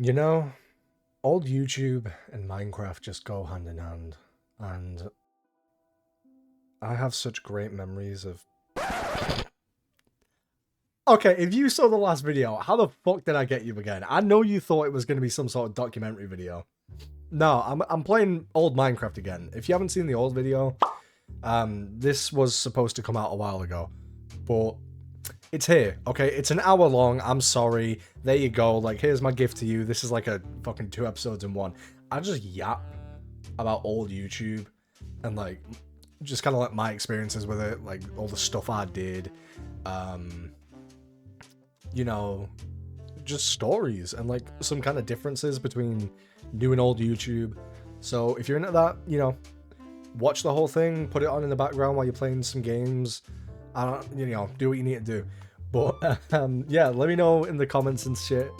You know, old YouTube and Minecraft just go hand in hand, and I have such great memories of. Okay, if you saw the last video, how the fuck did I get you again? I know you thought it was going to be some sort of documentary video. No, I'm playing old Minecraft again. If you haven't seen the old video, this was supposed to come out a while ago, but it's here, okay? It's an hour long. I'm sorry. There you go. Like, here's my gift to you. This is like a fucking 2 episodes in one. I just yap about old YouTube and like just kind of like my experiences with it, like all the stuff I did, you know, just stories and like some kind of differences between new and old YouTube. So if you're into that, you know, watch the whole thing, put it on in the background while you're playing some games. You know, do what you need to do. But yeah, let me know in the comments and shit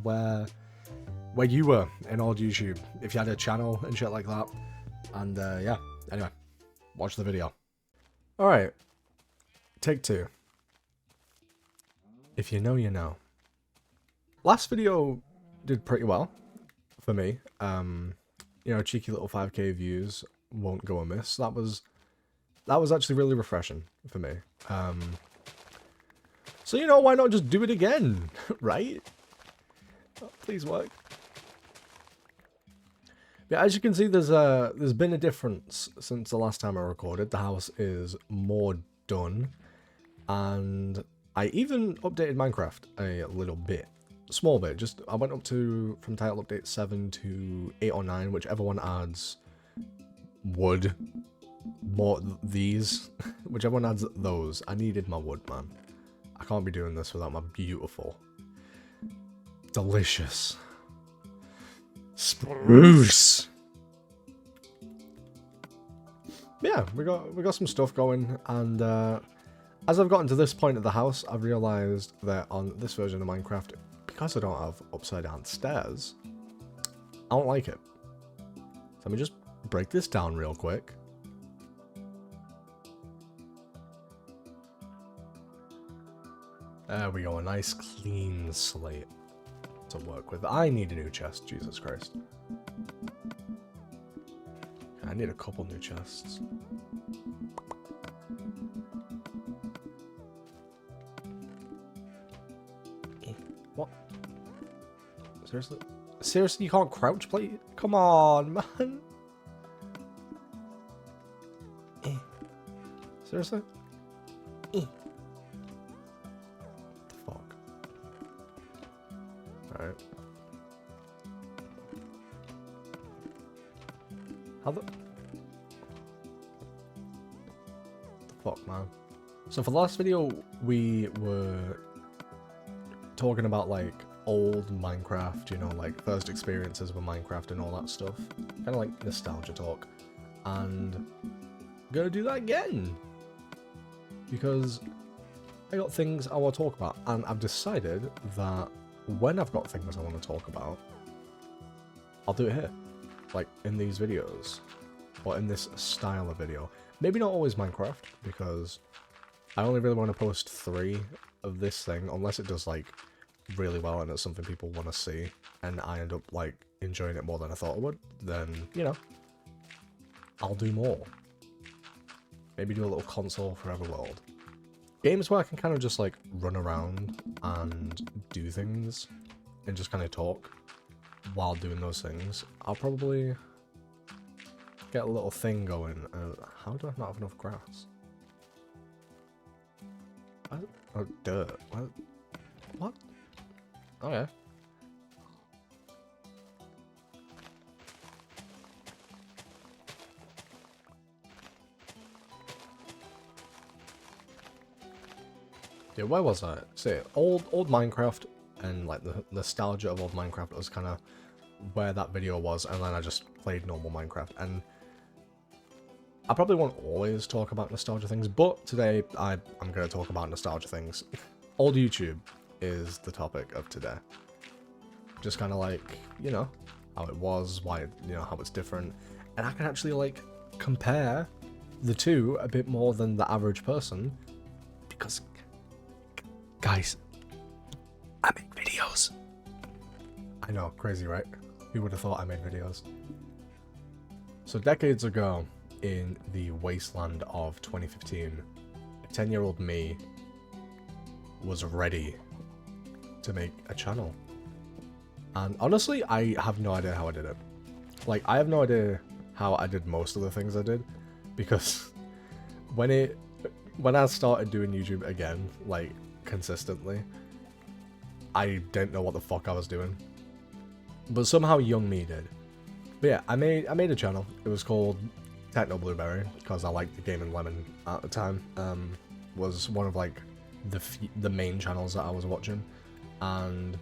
where you were in old YouTube, if you had a channel and shit like that. And yeah, anyway, watch the video. All right, take 2. If you know, you know. Last video did pretty well for me. You know, cheeky little 5k views won't go amiss. That was actually really refreshing for me. So, you know, why not just do it again, right? Oh, please work. Yeah, as you can see, there's been a difference since the last time I recorded. The house is more done, and I even updated Minecraft a little bit. Small bit. Just, I went up to, from title update 7 to 8 or 9, whichever one adds wood. More these, whichever one adds those. I needed my wood, man. I can't be doing this without my beautiful, delicious spruce. Yeah, we got some stuff going, and as I've gotten to this point of the house, I've realized that on this version of Minecraft, because I don't have upside down stairs, I don't like it. So let me just break this down real quick. There we go, a nice clean slate to work with. I need a new chest, Jesus Christ. I need a couple new chests. What? Seriously? Seriously, you can't crouch play? Come on, man. Seriously? Alright. How the fuck, man? So for the last video, we were talking about like old Minecraft, you know, like first experiences with Minecraft and all that stuff. Kind of like nostalgia talk. And I'm gonna do that again. Because I got things I want to talk about, and I've decided that when I've got things I want to talk about, I'll do it here, like in these videos, or in this style of video. Maybe not always Minecraft, because I only really want to post 3 of this thing, unless it does like really well and it's something people want to see, and I end up like enjoying it more than I thought I would, then, you know, I'll do more. Maybe do a little console forever world. Games where I can kind of just like run around and do things and just kind of talk while doing those things. I'll probably get a little thing going. How do I not have enough grass? Oh, dirt. What? Oh yeah. Yeah, where was I? See, old Minecraft and like the nostalgia of old Minecraft was kind of where that video was, and then I just played normal Minecraft. And I probably won't always talk about nostalgia things, but today I'm going to talk about nostalgia things. Old YouTube is the topic of today. Just kind of like, you know, how it was, why, you know, how it's different, and I can actually like compare the two a bit more than the average person, because guys, I make videos. I know, crazy, right? Who would have thought I made videos? So decades ago, in the wasteland of 2015, a 10-year-old me was ready to make a channel. And honestly, I have no idea how I did it. Like, I have no idea how I did most of the things I did, because when I started doing YouTube again, like, consistently, I didn't know what the fuck I was doing. But somehow young me did. But yeah, I made a channel. It was called Techno Blueberry, because I liked the Game & Lemon at the time. Was one of like the main channels that I was watching, and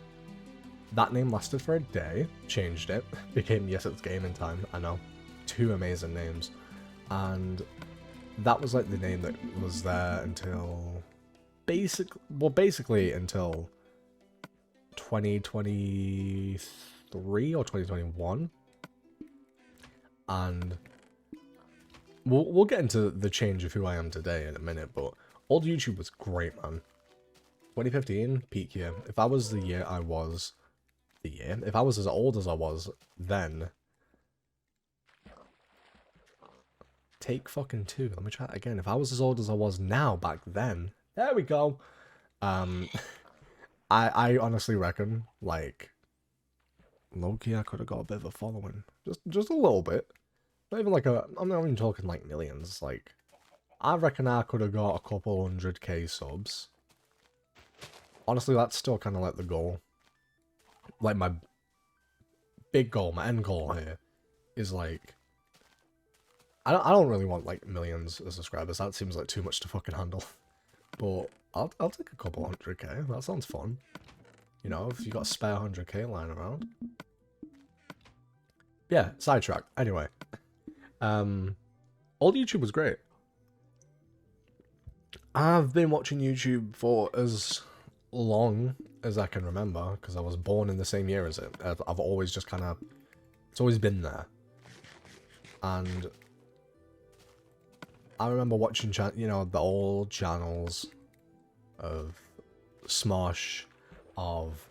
that name lasted for a day. Changed it, became Yes It's Gaming Time. I know, 2 amazing names, and that was like the name that was there until basically until 2023 or 2021. And we'll get into the change of who I am today in a minute, but old YouTube was great, man. 2015, peak year. If I was if I was as old as I was then, take fucking 2. Let me try it again. If I was as old as I was now back then, there we go. I honestly reckon, like, low-key, I could have got a bit of a following. Just a little bit. Not even like I'm not even talking like millions. Like, I reckon I could have got a couple 100k subs. Honestly, that's still kind of like the goal. Like, my big goal, my end goal here, is like, I don't really want like millions of subscribers. That seems like too much to fucking handle. But I'll take a couple 100k. That sounds fun. You know, if you got a spare 100k lying around. Yeah, sidetrack. Anyway, old YouTube was great. I've been watching YouTube for as long as I can remember, because I was born in the same year as it. I've always just kind of, it's always been there. And I remember watching, you know, the old channels of Smosh, of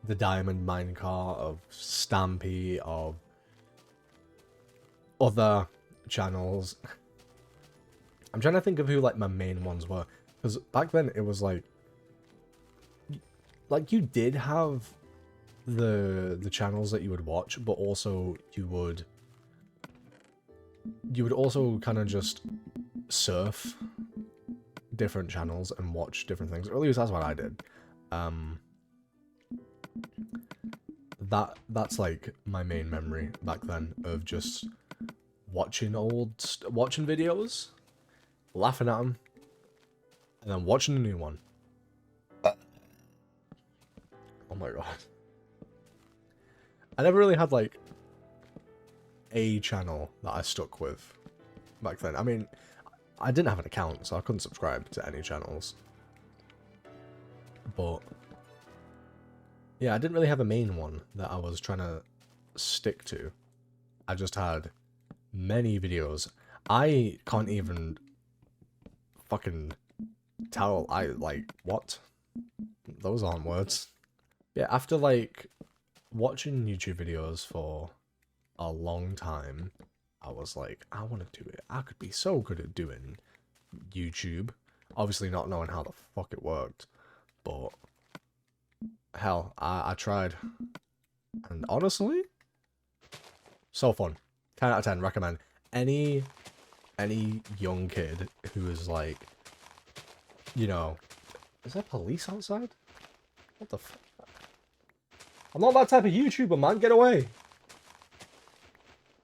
the Diamond Minecart, of Stampy, of other channels. I'm trying to think of who like my main ones were, because back then it was like you did have the channels that you would watch, but also you would also kind of just surf different channels and watch different things. Or at least that's what I did. That's like my main memory back then of just watching videos, laughing at them, and then watching a new one. Oh my god. I never really had like a channel that I stuck with back then. I mean, I didn't have an account, so I couldn't subscribe to any channels. But yeah, I didn't really have a main one that I was trying to stick to. I just had many videos. I can't even fucking tell. What? Those aren't words. Yeah, after like watching YouTube videos for a long time, I was like, I want to do it. I could be so good at doing YouTube. Obviously not knowing how the fuck it worked, but hell, I tried. And honestly, so fun. 10 out of 10, recommend. Any young kid who is like, you know, is there police outside? What the fuck? I'm not that type of YouTuber, man. Get away.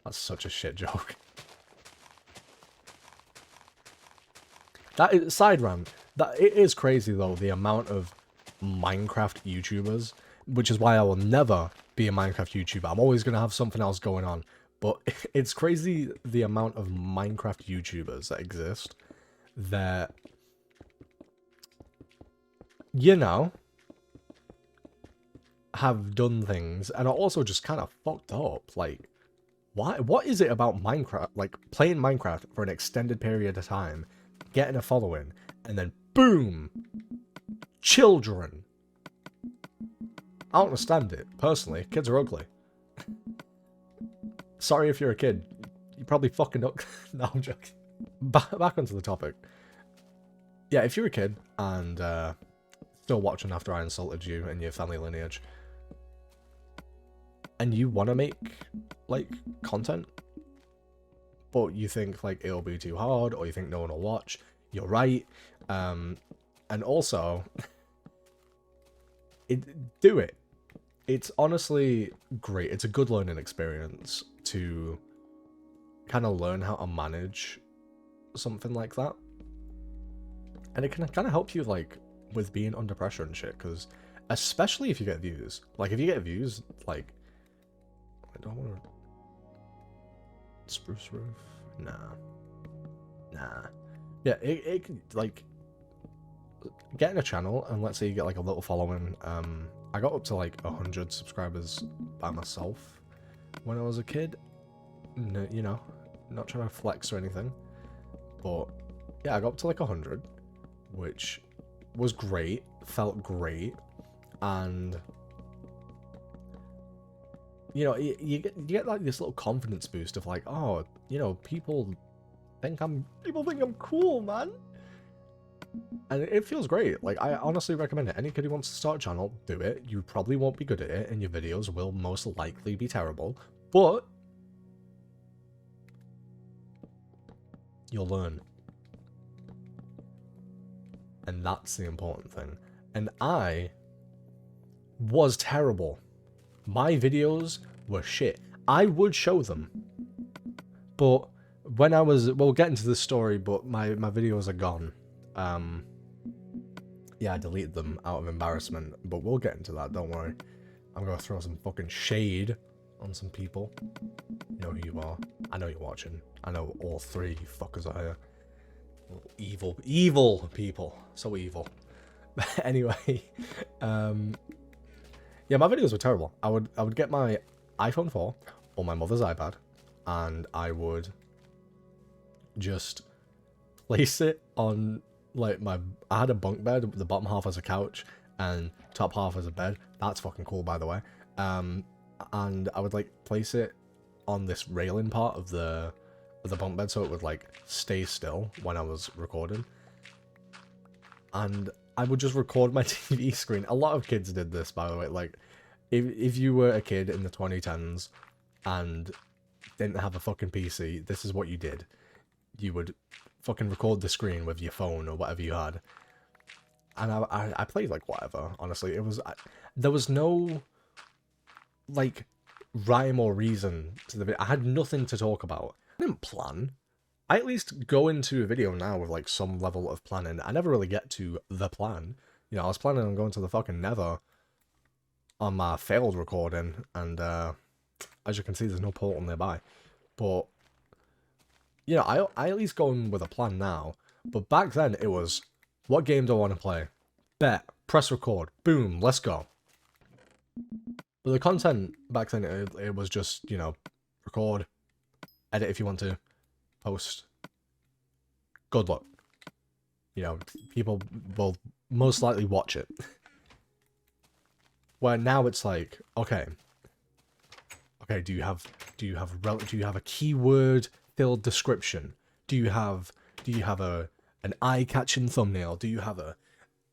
That's such a shit joke. That is side rant. That it is crazy though, the amount of Minecraft YouTubers, which is why I will never be a Minecraft YouTuber. I'm always gonna have something else going on. But it's crazy the amount of Minecraft YouTubers that exist that, you know, have done things and are also just kind of fucked up. Like, why? What is it about Minecraft? Like, playing Minecraft for an extended period of time, getting a following, and then boom, children. I don't understand it. Personally, kids are ugly. Sorry if you're a kid. You probably fucking ugly. No, I'm joking. Back onto the topic. Yeah, if you're a kid and still watching after I insulted you and your family lineage, and you want to make, like, content, but you think, like, it'll be too hard, or you think no one will watch, you're right. And also, do it. It's honestly great. It's a good learning experience to kind of learn how to manage something like that. And it can kind of help you, like, with being under pressure and shit, because especially if you get views. Like, if you get views, like, I don't want to... Spruce roof? Nah. Yeah, it like, getting a channel, and let's say you get, like, a little following. I got up to, like, 100 subscribers by myself when I was a kid. No, you know, not trying to flex or anything. But, yeah, I got up to, like, 100. Which was great, felt great, and you know, you get like this little confidence boost of like, oh, you know, people think I'm cool, man, and it feels great. Like, I honestly recommend it. Any kid who wants to start a channel, do it. You probably won't be good at it, and your videos will most likely be terrible, but you'll learn. And that's the important thing. And I was terrible. My videos were shit. I would show them. But when I was... We'll get into this story, but my videos are gone. Yeah, I deleted them out of embarrassment. But we'll get into that, don't worry. I'm going to throw some fucking shade on some people. You know who you are. I know you're watching. I know all three you fuckers are here. Evil people. So evil. But anyway, yeah, my videos were terrible. I would get my iPhone 4 or my mother's iPad, and I would just place it on, like, I had a bunk bed, the bottom half as a couch and top half as a bed. That's fucking cool, by the way. And I would, like, place it on this railing part of the bunk bed so it would, like, stay still when I was recording. And I would just record my TV screen. A lot of kids did this, by the way. Like, if you were a kid in the 2010s and didn't have a fucking PC, this is what you did. You would fucking record the screen with your phone or whatever you had. And I played, like, whatever, honestly. It was... there was no, like, rhyme or reason to the video. I had nothing to talk about. I didn't plan. I at least go into a video now with, like, some level of planning. I never really get to the plan. You know, I was planning on going to the fucking Nether on my failed recording, and as you can see, there's no portal nearby. But, you know, I at least go in with a plan now. But back then, it was, what game do I want to play? Bet. Press record. Boom. Let's go. But the content back then, it was just, you know, record, edit if you want to, post. Good luck. You know, people will most likely watch it. Where now it's like, okay, do you have a keyword filled description? Do you have an eye-catching thumbnail? Do you have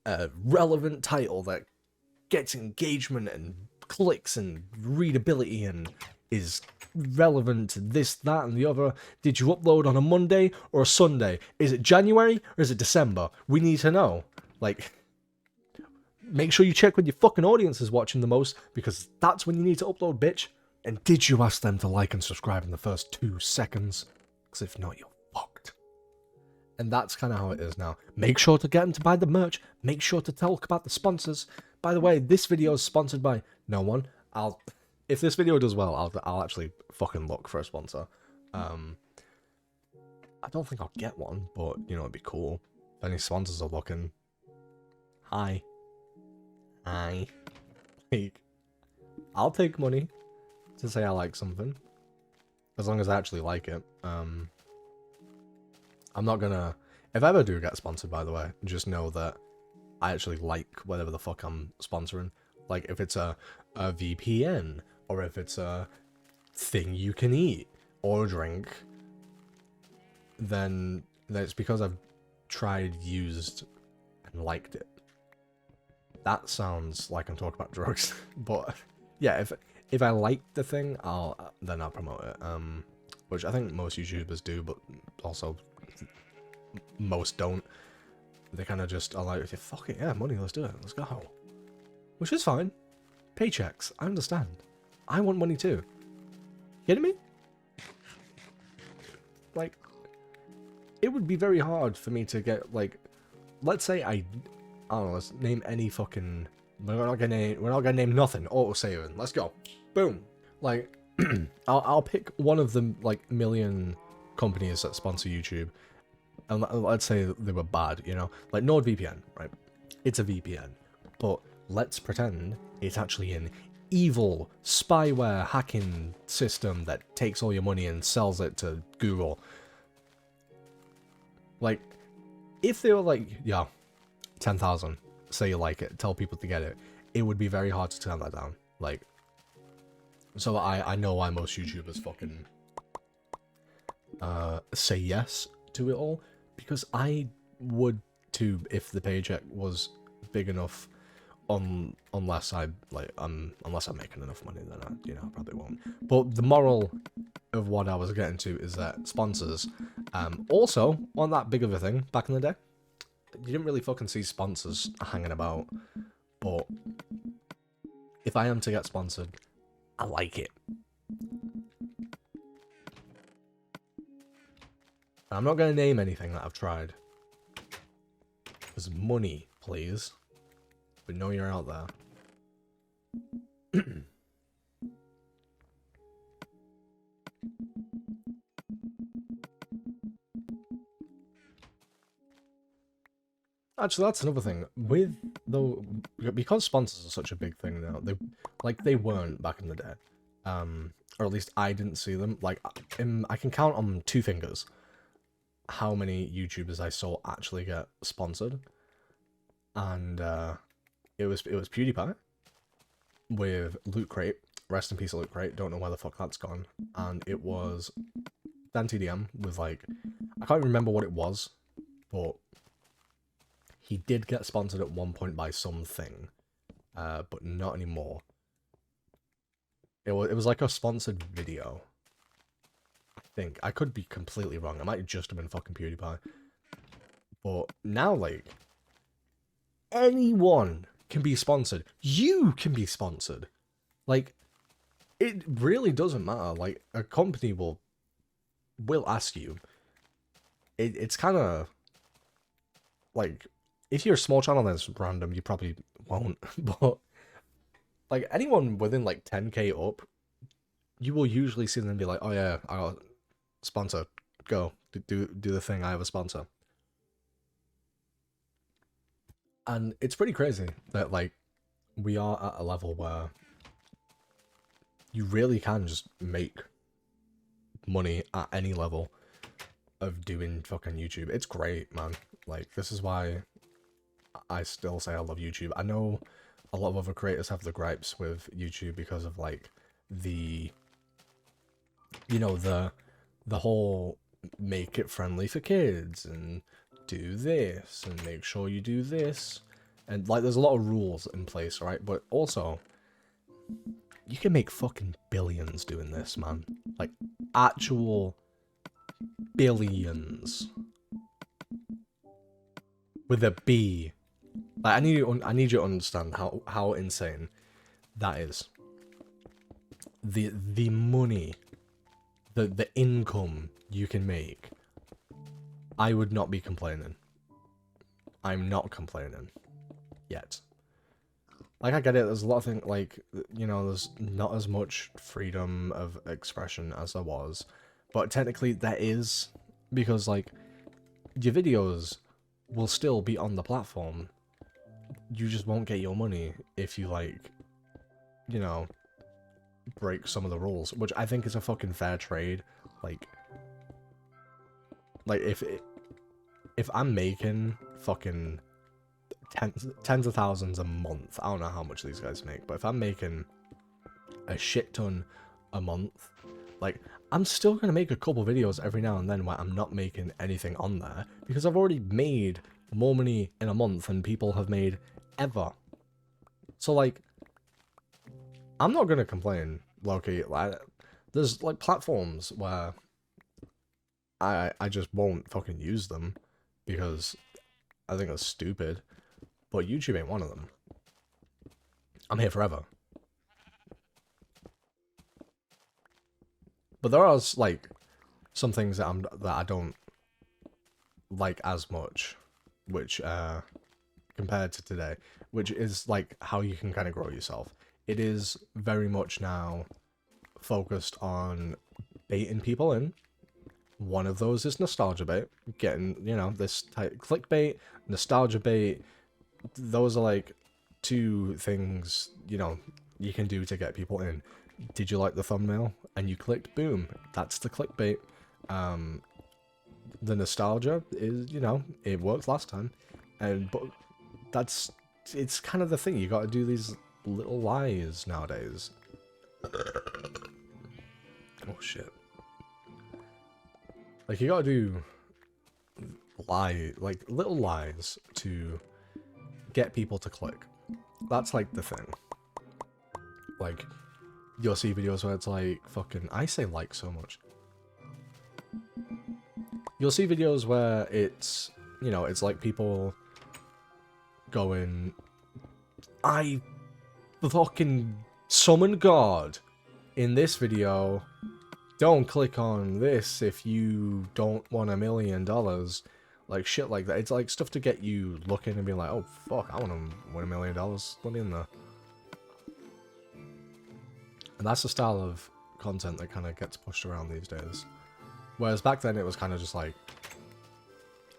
a relevant title that gets engagement and clicks and readability and is relevant to this, that, and the other? Did you upload on a Monday or a Sunday? Is it January or is it December? We need to know. Like, make sure you check when your fucking audience is watching the most, because that's when you need to upload, bitch. And did you ask them to like and subscribe in the first 2 seconds? Because if not, you're fucked. And that's kind of how it is now. Make sure to get them to buy the merch. Make sure to talk about the sponsors. By the way, this video is sponsored by no one. If this video does well, I'll actually fucking look for a sponsor. I don't think I'll get one, but, you know, it'd be cool. If any sponsors are looking, hi. Like, I'll take money to say I like something, as long as I actually like it. I'm not gonna... If I ever do get sponsored, by the way, just know that I actually like whatever the fuck I'm sponsoring. Like, if it's a VPN, or if it's a thing you can eat or drink, then it's because I've tried, used, and liked it. That sounds like I'm talking about drugs, but yeah, if I like the thing, then I'll promote it. Which I think most YouTubers do, but also most don't. They kind of just are like, fuck it, yeah, money, let's do it, let's go. Which is fine. Paychecks, I understand. I want money too. Kidding me? Like, it would be very hard for me to get, like, let's say I don't know, let's name any fucking, we're not gonna name nothing, autosaving, let's go. Boom. Like, I'll pick one of the, like, million companies that sponsor YouTube, and let's say they were bad, you know? Like, NordVPN, right? It's a VPN, but let's pretend it's actually an evil spyware hacking system that takes all your money and sells it to Google. Like, if they were like, yeah, 10,000, say you like it, tell people to get it, it would be very hard to turn that down. Like, so I know why most YouTubers fucking say yes to it all, because I would too if the paycheck was big enough. Unless I'm making enough money, then I probably won't. But the moral of what I was getting to is that sponsors also weren't that big of a thing back in the day. You didn't really fucking see sponsors hanging about. But if I am to get sponsored, I like it. I'm not going to name anything that I've tried. Because money, please. But know you're out there. Actually, that's another thing. Because sponsors are such a big thing now, they weren't back in the day. Or at least I didn't see them. Like, I can count on 2 fingers how many YouTubers I saw actually get sponsored. And it was PewDiePie with Loot Crate. Rest in peace, Loot Crate. Don't know where the fuck that's gone. And it was DanTDM with, like, I can't remember what it was, but he did get sponsored at one point by something, but not anymore. It was like a sponsored video. I think. I could be completely wrong. I might just have been fucking PewDiePie. But now, like, anyone can be sponsored. You can be sponsored. Like, it really doesn't matter. Like, a company will ask you. It's kind of like, if you're a small channel that's random, you probably won't. But like, anyone within like 10k up, you will usually see them be like, oh yeah, I got a sponsor. Go do the thing. I have a sponsor. And it's pretty crazy that, like, we are at a level where you really can just make money at any level of doing fucking YouTube. It's great, man. Like, this is why I still say I love YouTube. I know a lot of other creators have the gripes with YouTube because of, like, the whole make it friendly for kids and do this and make sure you do this, and like there's a lot of rules in place, right? But also, you can make fucking billions doing this, man. Like, actual billions with a B. Like, I need you to understand how insane that is. The money, the income you can make. I would not be complaining. I'm not complaining. Yet. Like, I get it, there's a lot of things, like, you know, there's not as much freedom of expression as there was. But technically, there is. Because, like, your videos will still be on the platform. You just won't get your money if you, like, you know, break some of the rules. Which I think is a fucking fair trade. Like, if I'm making fucking tens of thousands a month. I don't know how much these guys make, but if I'm making a shit ton a month, like, I'm still gonna make a couple videos every now and then where I'm not making anything on there, because I've already made more money in a month than people have made ever. So, like, I'm not gonna complain, low-key. Like, there's, like, platforms where I just won't fucking use them because I think it's stupid, but YouTube ain't one of them. I'm here forever. But there are, like, some things that I don't like as much, which, compared to today, which is, like, how you can kind of grow yourself. It is very much now focused on baiting people in. One of those is nostalgia bait, getting, you know, this type clickbait, nostalgia bait. Those are like two things, you know, you can do to get people in. Did you like the thumbnail? And you clicked, boom, that's the clickbait. The nostalgia is, you know, it worked last time, but it's kind of the thing. You got to do these little lies nowadays. Oh shit. Like, you gotta do little lies to get people to click. That's, like, the thing. Like, you'll see videos where it's like, fucking, I say like so much. You'll see videos where it's, you know, it's like people going, I fucking summoned God in this video. Don't click on this if you don't want $1 million. Like, shit like that. It's like stuff to get you looking and being like, oh, fuck, I want to win $1 million. Let me in there. And that's the style of content that kind of gets pushed around these days. Whereas back then it was kind of just like,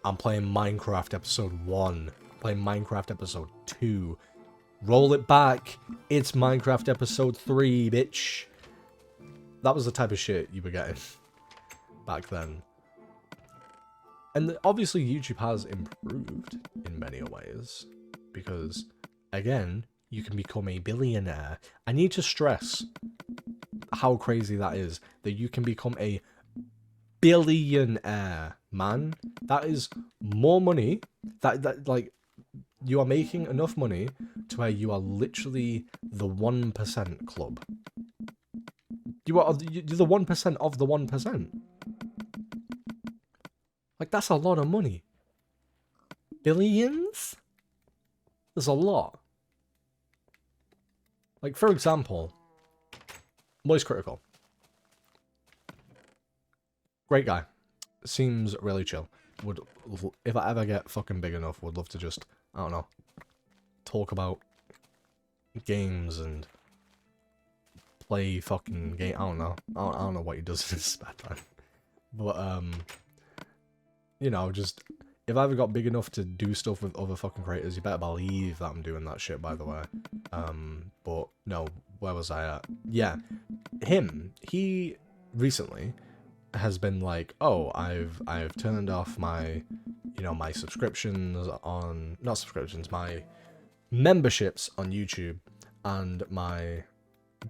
I'm playing Minecraft episode 1. Playing Minecraft episode 2. Roll it back. It's Minecraft episode 3, bitch. That was the type of shit you were getting back then. And obviously YouTube has improved in many ways, because, again, you can become a billionaire. I need to stress how crazy that is, that you can become a billionaire, man. That is more money, that like, you are making enough money to where you are literally the 1% club. You're the 1% of the 1%. Like, that's a lot of money. Billions? There's a lot. Like, for example, Moist Critical. Great guy. Seems really chill. Would, if I ever get fucking big enough, would love to just, I don't know, talk about games and play fucking game. I don't know. I don't know what he does in his spare time. But, you know, just, if I ever got big enough to do stuff with other fucking creators, you better believe that I'm doing that shit, by the way. But, no, where was I at? Yeah, he recently has been like, oh, I've turned off my, you know, my subscriptions on, not subscriptions, my memberships on YouTube and my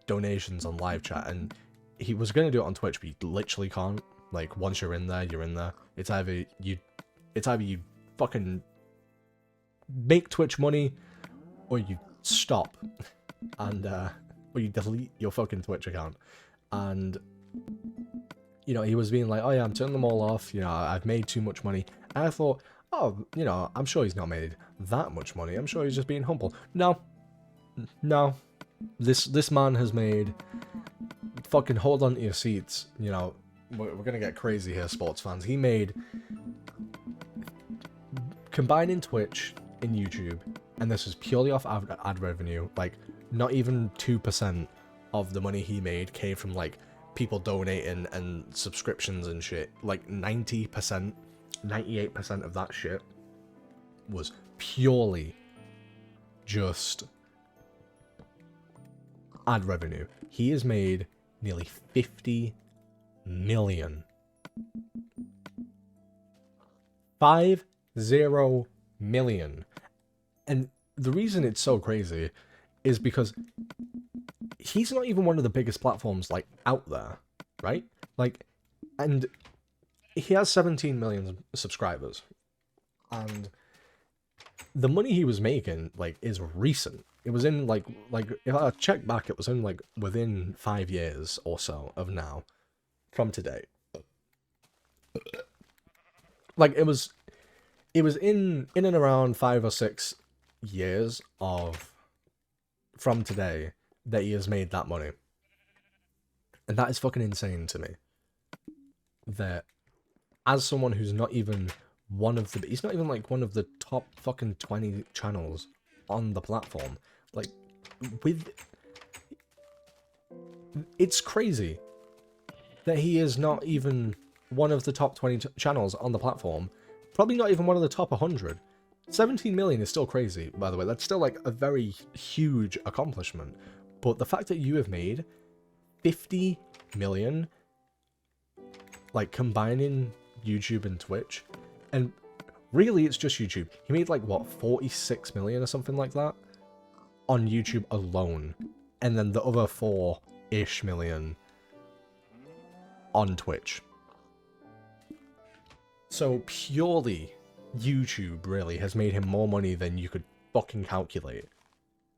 donations on live chat. And he was going to do it on Twitch, but you literally can't. Like, once you're in there, you're in there. It's either you fucking make Twitch money, or you stop, and or you delete your fucking Twitch account. And, you know, he was being like, oh yeah, I'm turning them all off, you know, I've made too much money. And I thought, oh, you know, I'm sure he's not made that much money. I'm sure he's just being humble. No. This man has made, fucking hold on to your seats, you know, we're gonna get crazy here, sports fans. He made, combining Twitch and YouTube, and this is purely off ad revenue, like, not even 2% of the money he made came from, like, people donating and subscriptions and shit. Like, 90%, 98% of that shit was purely just ad revenue. He has made nearly 50 million. 50 million. And the reason it's so crazy is because he's not even one of the biggest platforms, like, out there, right? Like, and he has 17 million subscribers. And the money he was making, like, is recent. It was in, like, if I check back, it was in, like, within 5 years or so of now, from today. Like, it was in and around 5 or 6 years of, from today, that he has made that money. And that is fucking insane to me. That, as someone who's not even one of the, he's not even like one of the top fucking 20 channels on the platform. Like, it's crazy that he is not even one of the top 20 channels on the platform. Probably not even one of the top 100. 17 million is still crazy, by the way. That's still like a very huge accomplishment. But the fact that you have made 50 million, like, combining YouTube and Twitch, and really it's just YouTube. He made, like, what, 46 million or something like that on YouTube alone, and then the other 4-ish million on Twitch. So purely YouTube really has made him more money than you could fucking calculate.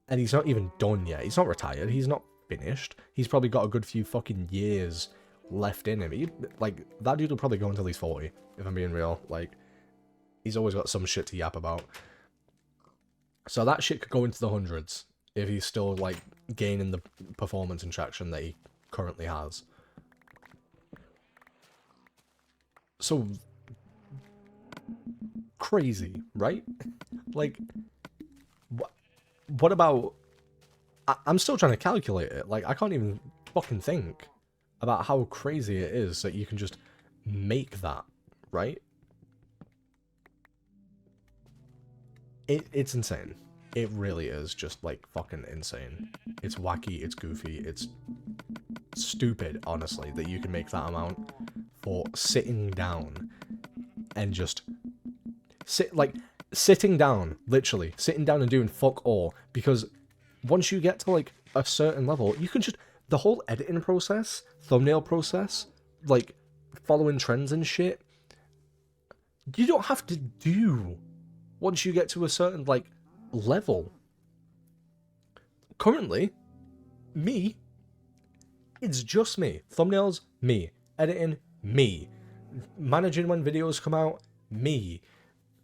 And he's not even done yet. He's not retired. He's not finished. He's probably got a good few fucking years left in him. Like, that dude will probably go until he's 40, if I'm being real. Like, he's always got some shit to yap about. So that shit could go into the hundreds if he's still, like, gaining the performance and traction that he currently has. So crazy, right? Like, what about... I'm still trying to calculate it. Like, I can't even fucking think about how crazy it is that you can just make that, right? It's insane. It really is just, like, fucking insane. It's wacky, it's goofy, it's stupid, honestly, that you can make that amount for sitting down and just sitting down, literally, sitting down and doing fuck all, because once you get to, like, a certain level, you can just, the whole editing process, thumbnail process, like, following trends and shit, you don't have to do once you get to a certain, like, level. Currently, me, it's just me. Thumbnails, me. Editing, me. Managing when videos come out, me.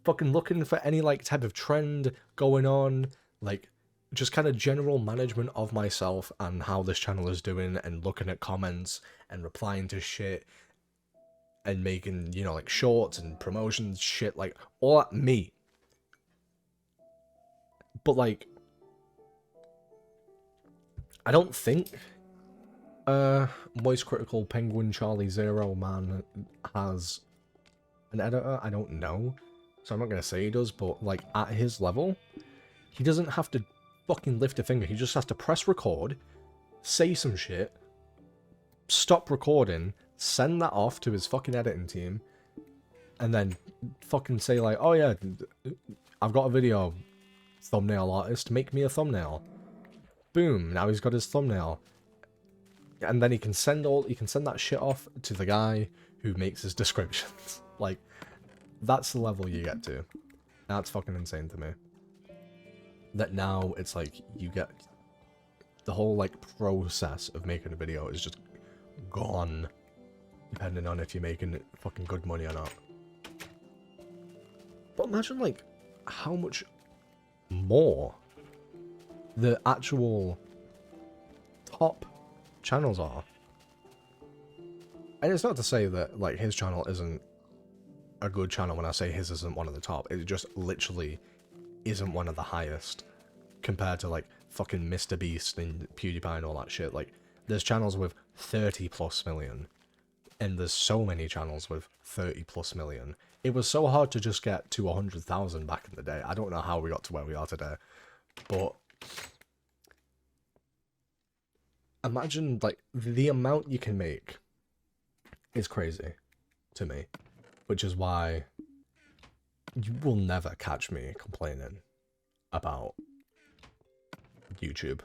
Fucking looking for any, like, type of trend going on, like, just kind of general management of myself and how this channel is doing, and looking at comments and replying to shit and making, you know, like, shorts and promotions, shit, like, all that, me. But, like, I don't think Moist Critical Penguin Charlie Zero Man has an editor. I don't know, so I'm not gonna say he does, but, like, at his level, he doesn't have to fucking lift a finger. He just has to press record, say some shit, stop recording, send that off to his fucking editing team, and then fucking say, like, oh yeah, I've got a video, thumbnail artist, make me a thumbnail. Boom, now he's got his thumbnail. And then he can send that shit off to the guy who makes his descriptions. Like, that's the level you get to. That's fucking insane to me. That now it's like, you get the whole, like, process of making a video is just gone, depending on if you're making fucking good money or not. But imagine, like, how much more the actual top channels are. And it's not to say that, like, his channel isn't a good channel. When I say his isn't one of the top, it just literally isn't one of the highest compared to, like, fucking Mr. Beast and PewDiePie and all that shit. Like, there's channels with 30+ million, and there's so many channels with 30+ million. It was so hard to just get to 100,000 back in the day. I don't know how we got to where we are today, but imagine, like, the amount you can make is crazy to me, which is why you will never catch me complaining about YouTube.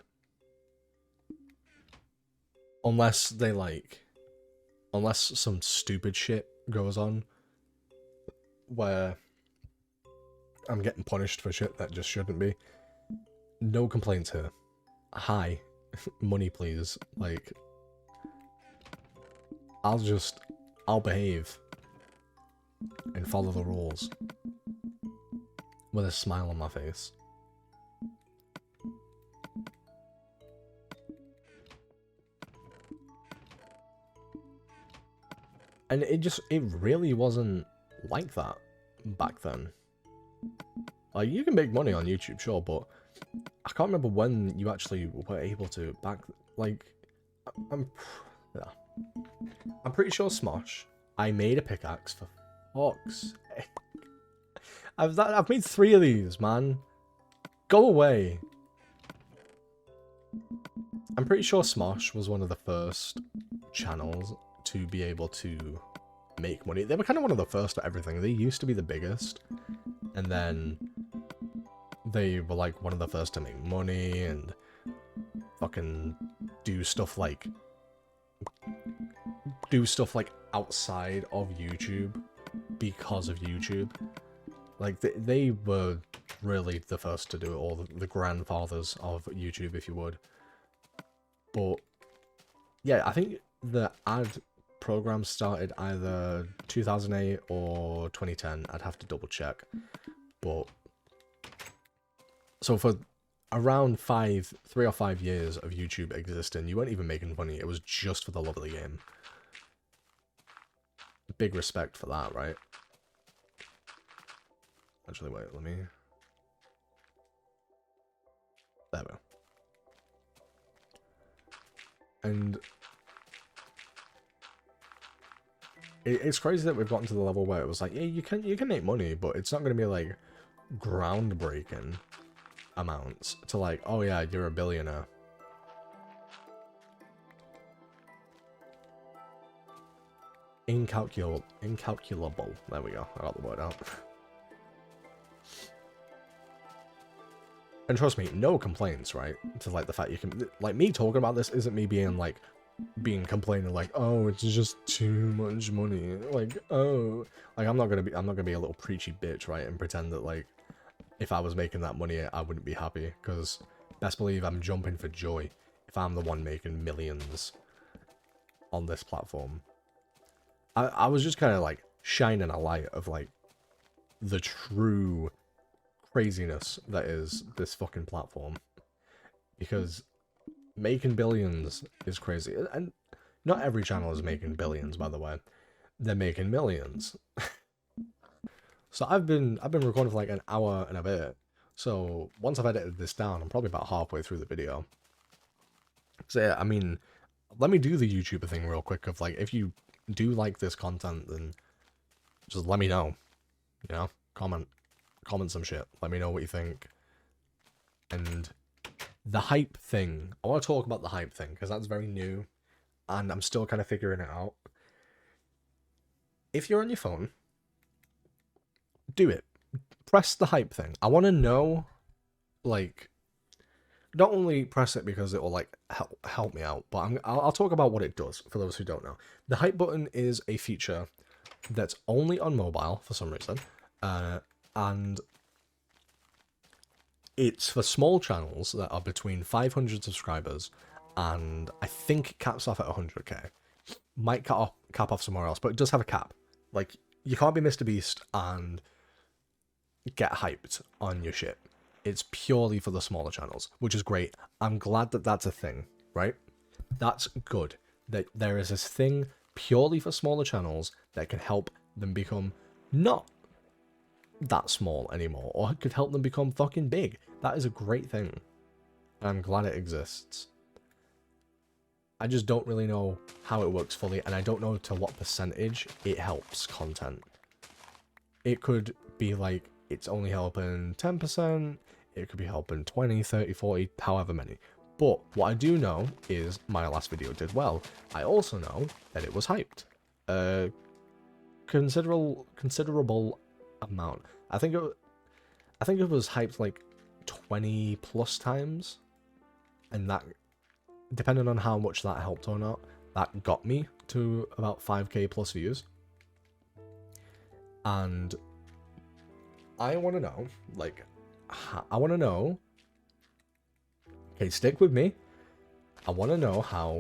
Unless they like, unless some stupid shit goes on where I'm getting punished for shit that just shouldn't be. No complaints here. Hi, money please. Like, I'll behave and follow the rules with a smile on my face. And it really wasn't like that back then. Like, you can make money on YouTube, sure, but I can't remember when you actually were able to back, like, I'm pretty sure Smosh, I made a pickaxe for fuck's sake. I've made 3 of these, man. Go away. I'm pretty sure Smosh was one of the first channels to be able to make money. They were kind of one of the first for everything. They used to be the biggest, and then they were like one of the first to make money and fucking do stuff like outside of YouTube because of YouTube. Like, they were really the first to do it, or the grandfathers of YouTube, if you would. But yeah, I think the ad program started either 2008 or 2010. I'd have to double check. But so for around 3 or 5 years of YouTube existing, you weren't even making money. It was just for the love of the game. Big respect for that, right? Actually, wait, let me... There we go. And it's crazy that we've gotten to the level where it was like, yeah, you can make money, but it's not going to be like groundbreaking amounts to like, oh yeah, you're a billionaire. Incalculable. There we go. I got the word out. And trust me, no complaints, right? To like the fact you can, like, me talking about this isn't me being like, complaining like, oh, it's just too much money. Like, oh, like I'm not gonna be a little preachy bitch, right? And pretend that like, if I was making that money, I wouldn't be happy. Because best believe I'm jumping for joy if I'm the one making millions on this platform. I was just kind of like shining a light of like the true craziness that is this fucking platform, because making billions is crazy. And not every channel is making billions, by the way. They're making millions. So I've been recording for like an hour and a bit. So once I've edited this down, I'm probably about halfway through the video. So yeah, I mean, let me do the YouTuber thing real quick of like, if you do like this content, then just let me know. You know, comment some shit. Let me know what you think. And the hype thing, I want to talk about the hype thing because that's very new and I'm still kind of figuring it out. If you're on your phone, do it. Press the hype thing. I want to know, like, not only press it because it will like help me out, but I'll talk about what it does for those who don't know. The hype button is a feature that's only on mobile for some reason, and it's for small channels that are between 500 subscribers and I think it caps off at 100k. Might cap off somewhere else, but it does have a cap. Like, you can't be Mr. Beast and get hyped on your shit. It's purely for the smaller channels, which is great. I'm glad that that's a thing, right? That's good. That there is this thing purely for smaller channels that can help them become not that small anymore, or it could help them become fucking big. That is a great thing. I'm glad it exists. I just don't really know how it works fully, and I don't know to what percentage it helps content. It could be like, it's only helping 10%, it could be helping 20, 30, 40, however many. But what I do know is my last video did well. I also know that it was hyped. Considerable amount. I think it was hyped like 20 plus times, and that, depending on how much that helped or not, that got me to about 5k plus views. And I want to know, like, I want to know, okay, stick with me, I want to know how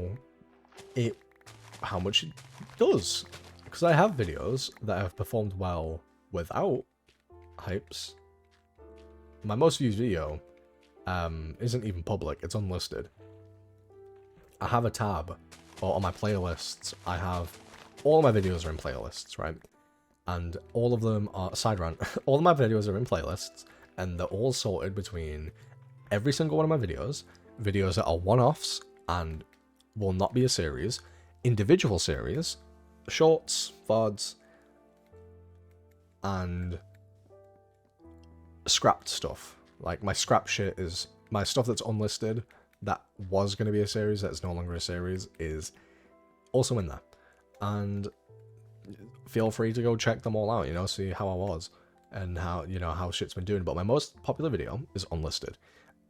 much it does, because I have videos that have performed well without hypes. My most viewed video isn't even public, it's unlisted. I have a tab, or on my playlists, I have, all of my videos are in playlists, right? And all of them are, side rant, all of my videos are in playlists, and they're all sorted between every single one of my videos that are one-offs and will not be a series, individual series, shorts, VODs, and scrapped stuff. Like, my scrap shit is, my stuff that's unlisted, that was going to be a series, that's no longer a series, is also in there. And feel free to go check them all out, you know, see how I was, and how, you know, how shit's been doing. But my most popular video is unlisted,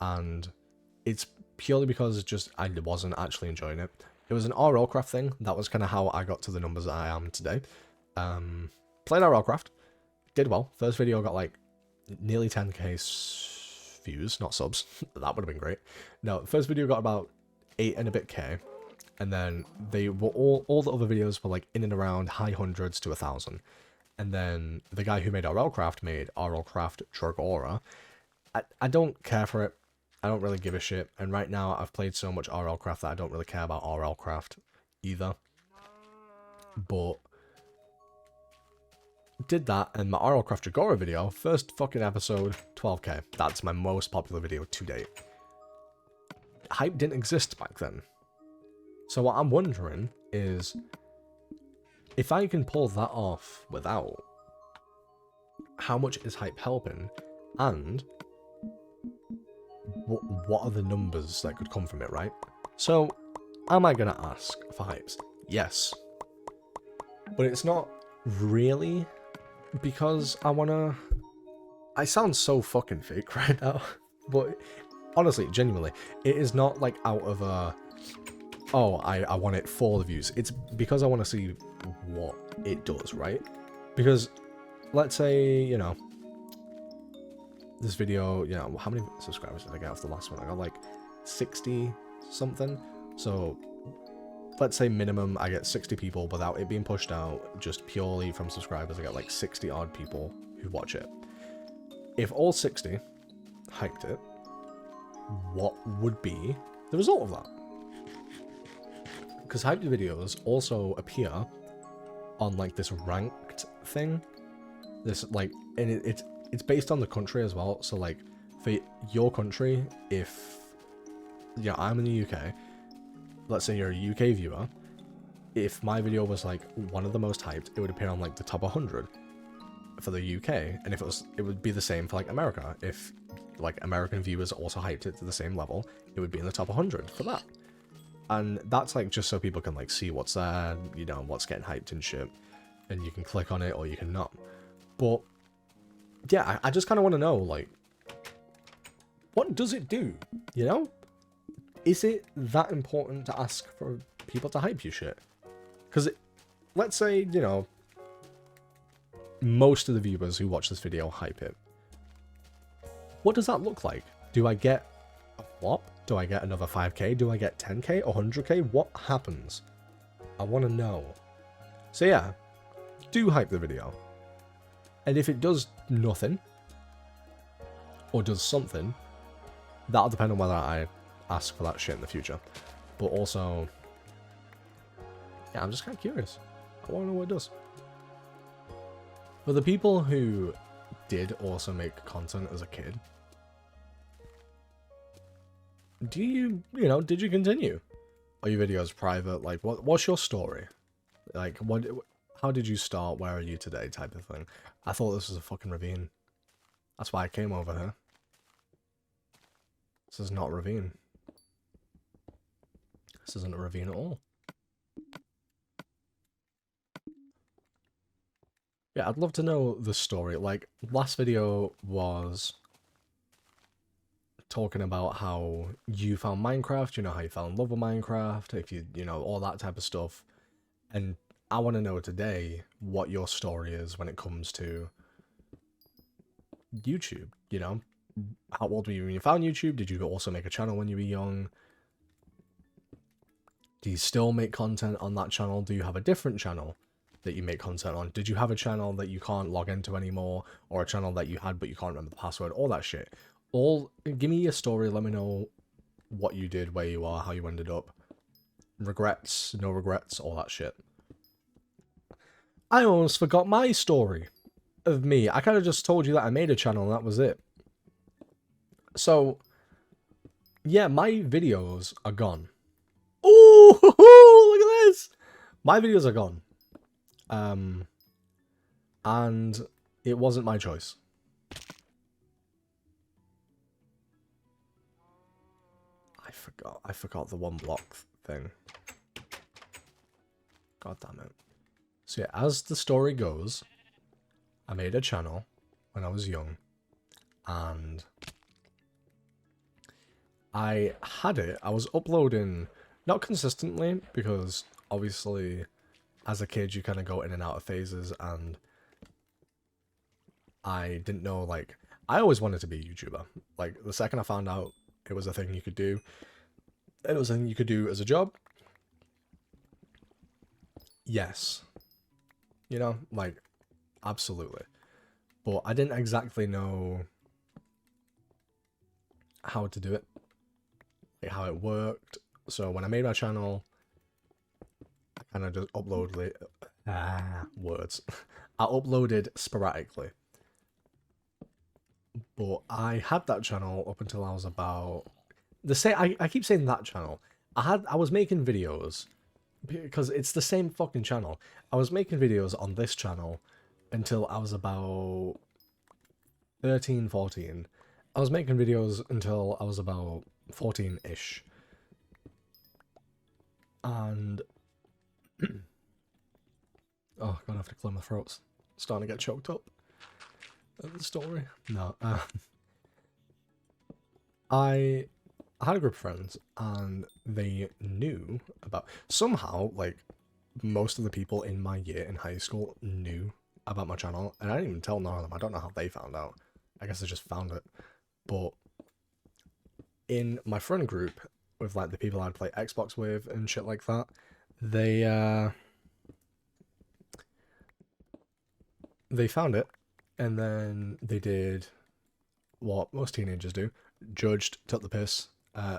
and it's purely because just I wasn't actually enjoying it. It was an RLcraft thing. That was kind of how I got to the numbers that I am today. Played RLcraft, did well. First video got like nearly 10k views, not subs. That would have been great. No, first video got about 8 and a bit k, and then they were all the other videos were like in and around high hundreds to 1,000. And then the guy who made RLcraft made RLcraft Dragora. I don't care for it. I don't really give a shit. And right now I've played so much RLcraft that I don't really care about RLcraft either. But did that, and my RLcraft Dragora video, first fucking episode, 12k. That's my most popular video to date. Hype didn't exist back then. So what I'm wondering is, if I can pull that off without, how much is hype helping? And what are the numbers that could come from it, right? So, am I going to ask for hypes? Yes. But it's not really because I want to... I sound so fucking fake right now. But honestly, genuinely, it is not like out of a... Oh, I want it for the views. It's because I want to see what it does, right? Because, let's say, you know, this video, you know, how many subscribers did I get off the last one? I got like 60 something. So let's say minimum I get 60 people without it being pushed out, just purely from subscribers. I get like 60 odd people who watch it. If all 60 hyped it, what would be the result of that? Because hyped videos also appear on like this ranked thing. This like, and it's based on the country as well. So like for your country, if yeah, I'm in the UK, let's say you're a UK viewer, if my video was like one of the most hyped, it would appear on like the top 100 for the UK. And if it would be the same for like America. If like American viewers also hyped it to the same level, it would be in the top 100 for that. And that's like just so people can like see what's there, you know, what's getting hyped and shit, and you can click on it or you can not. But yeah, I just kind of want to know, like, what does it do? You know, is it that important to ask for people to hype you shit? Because let's say, you know, most of the viewers who watch this video hype it. What does that look like? Do I get a flop? Do I get another 5k? Do I get 10k or 100k? What happens? I want to know. So yeah, do hype the video. And if it does nothing, or does something, that'll depend on whether I ask for that shit in the future. But also, yeah, I'm just kind of curious. I want to know what it does. For the people who did also make content as a kid, do you know, did you continue? Are your videos private? Like, what's your story? Like, how did you start? Where are you today? Type of thing. I thought this was a fucking ravine. That's why I came over here. This is not a ravine. This isn't a ravine at all. Yeah, I'd love to know the story. Like, last video was talking about how you found Minecraft, you know, how you fell in love with Minecraft, if you know, all that type of stuff. And I want to know today what your story is when it comes to YouTube, you know? How old were you when you found YouTube? Did you also make a channel when you were young? Do you still make content on that channel? Do you have a different channel that you make content on? Did you have a channel that you can't log into anymore, or a channel that you had but you can't remember the password? All that shit. Give me your story. Let me know what you did, where you are, how you ended up. Regrets, no regrets, all that shit. I almost forgot my story of me. I kind of just told you that I made a channel and that was it. So, yeah, my videos are gone. Oh, look at this! My videos are gone. And it wasn't my choice. I forgot the one block thing. God damn it. So yeah, as the story goes, I made a channel when I was young, and I was uploading, not consistently, because obviously as a kid you kind of go in and out of phases, and I didn't know, like, I always wanted to be a YouTuber. Like, the second I found out it was a thing you could do, and it was a thing you could do as a job, yes. You know, like, absolutely. But I didn't exactly know how to do it, like how it worked. So when I made my channel, I kind of just uploaded it. Words. I uploaded sporadically. But I had that channel up until I was about I keep saying that channel. I was making videos because it's the same fucking channel. I was making videos on this channel until I was about 13, 14. I was making videos until I was about 14-ish. And oh god, I have to clear my throat. It's starting to get choked up at the story. No, I had a group of friends, and they knew about, somehow, like, most of the people in my year in high school knew about my channel, and I didn't even tell none of them. I don't know how they found out. I guess they just found it. But in my friend group, with, like, the people I'd play Xbox with and shit like that, they found it, and then they did what most teenagers do: judged, took the piss,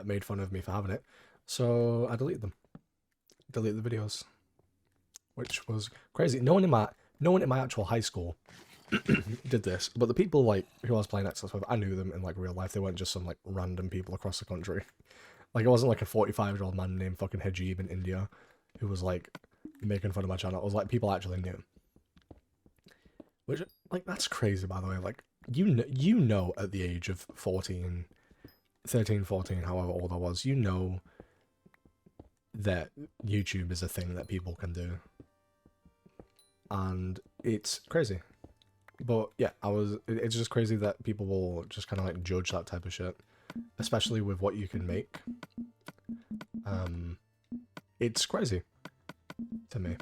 made fun of me for having it. So I deleted them. Deleted the videos, which was crazy. No one in my actual high school did this, but the people, like, who I was playing Xbox with, I knew them in, like, real life. They weren't just some, like, random people across the country. Like, it wasn't like a 45-year-old man named fucking Hajib in India who was, like, making fun of my channel. It was like people actually knew. Which, like, that's crazy, by the way. Like, you know at the age of 13, 14, however old I was, you know that YouTube is a thing that people can do. And it's crazy. But yeah, it's just crazy that people will just kind of, like, judge that type of shit, especially with what you can make. It's crazy to me.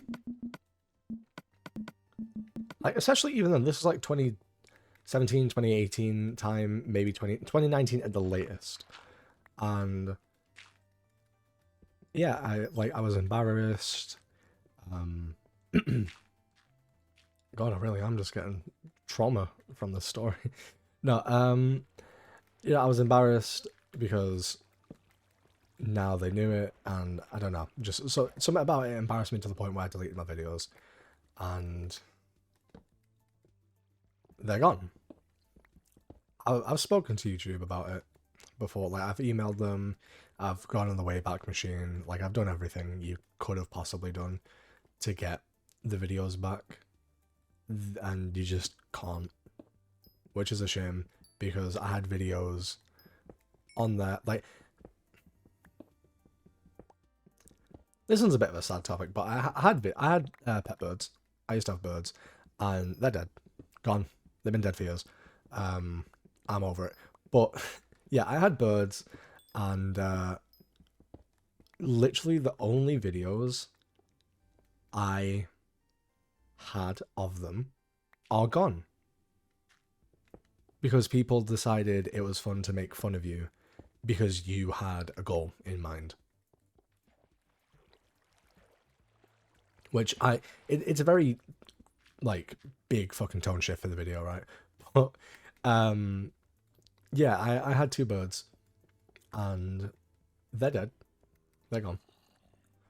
Like, especially even then, this is like 2017, 2018 time, maybe 2019 at the latest. And yeah, I was embarrassed. God, I really am just getting trauma from this story. No, yeah, I was embarrassed because now they knew it, and I don't know, just so something about it embarrassed me to the point where I deleted my videos, and they're gone. I've spoken to YouTube about it before. Like, I've emailed them, I've gone on the Wayback Machine, like, I've done everything you could have possibly done to get the videos back, and you just can't, which is a shame, because I had videos on there. Like, this one's a bit of a sad topic, but I had pet birds. I used to have birds, and they're dead, gone. They've been dead for years. I'm over it. But Yeah, I had birds, and literally the only videos I had of them are gone because people decided it was fun to make fun of you because you had a goal in mind. Which it's a very like big fucking tone shift for the video, right? But yeah, I had two birds and they're dead. They're gone.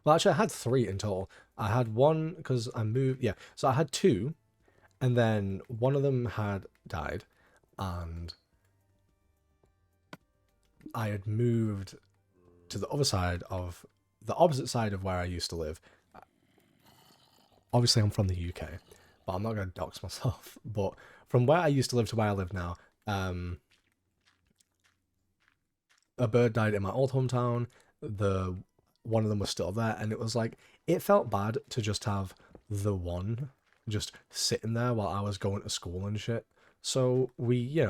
Well, actually, I had three in total. I had one because I moved. Yeah, so I had two, and then one of them had died, and I had moved to the other side of the opposite side of where I used to live. Obviously, I'm from the UK, but I'm not going to dox myself. But from where I used to live to where I live now, a bird died in my old hometown. The one of them was still there, and it was like it felt bad to just have the one just sitting there while I was going to school and shit. So we,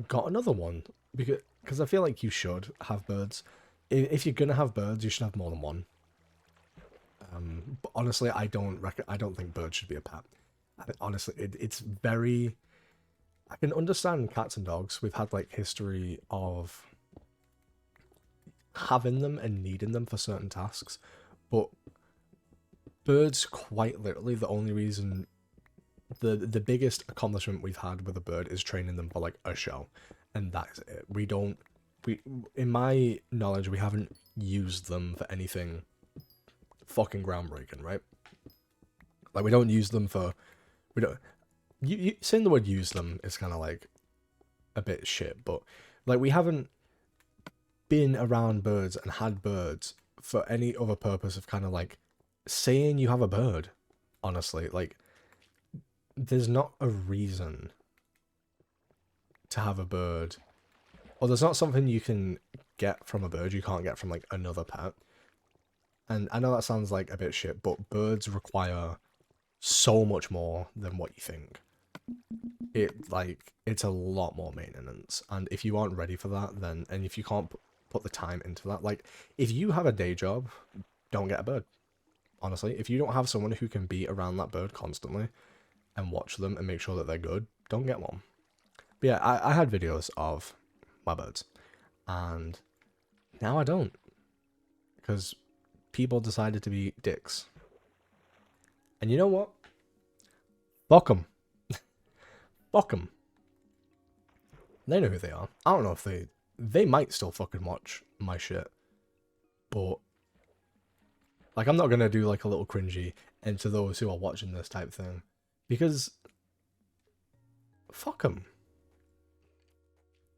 got another one because I feel like you should have birds. If you're gonna have birds, you should have more than one. But honestly, I don't think birds should be a pet. Honestly, it's very. I can understand cats and dogs. We've had like history of having them and needing them for certain tasks, but birds, quite literally, the only reason, the biggest accomplishment we've had with a bird is training them for like a show, and that is it. We in my knowledge, we haven't used them for anything fucking groundbreaking, right? Like we don't use them for, we don't. Saying the word use them is kind of like a bit shit, but like we haven't been around birds and had birds for any other purpose of kind of like saying you have a bird. Honestly, like there's not a reason to have a bird, or there's not something you can get from a bird you can't get from like another pet. And I know that sounds like a bit shit, but birds require so much more than what you think. It's a lot more maintenance, and if you aren't ready for that, then, and if you can't put the time into that, like if you have a day job, don't get a bird. Honestly, if you don't have someone who can be around that bird constantly and watch them and make sure that they're good, don't get one. But yeah, I had videos of my birds, and now I don't, because people decided to be dicks. And you know what? Fuck them. Fuck them. They know who they are. I don't know if they might still fucking watch my shit, but like I'm not gonna do like a little cringy into those who are watching this type thing, because fuck them.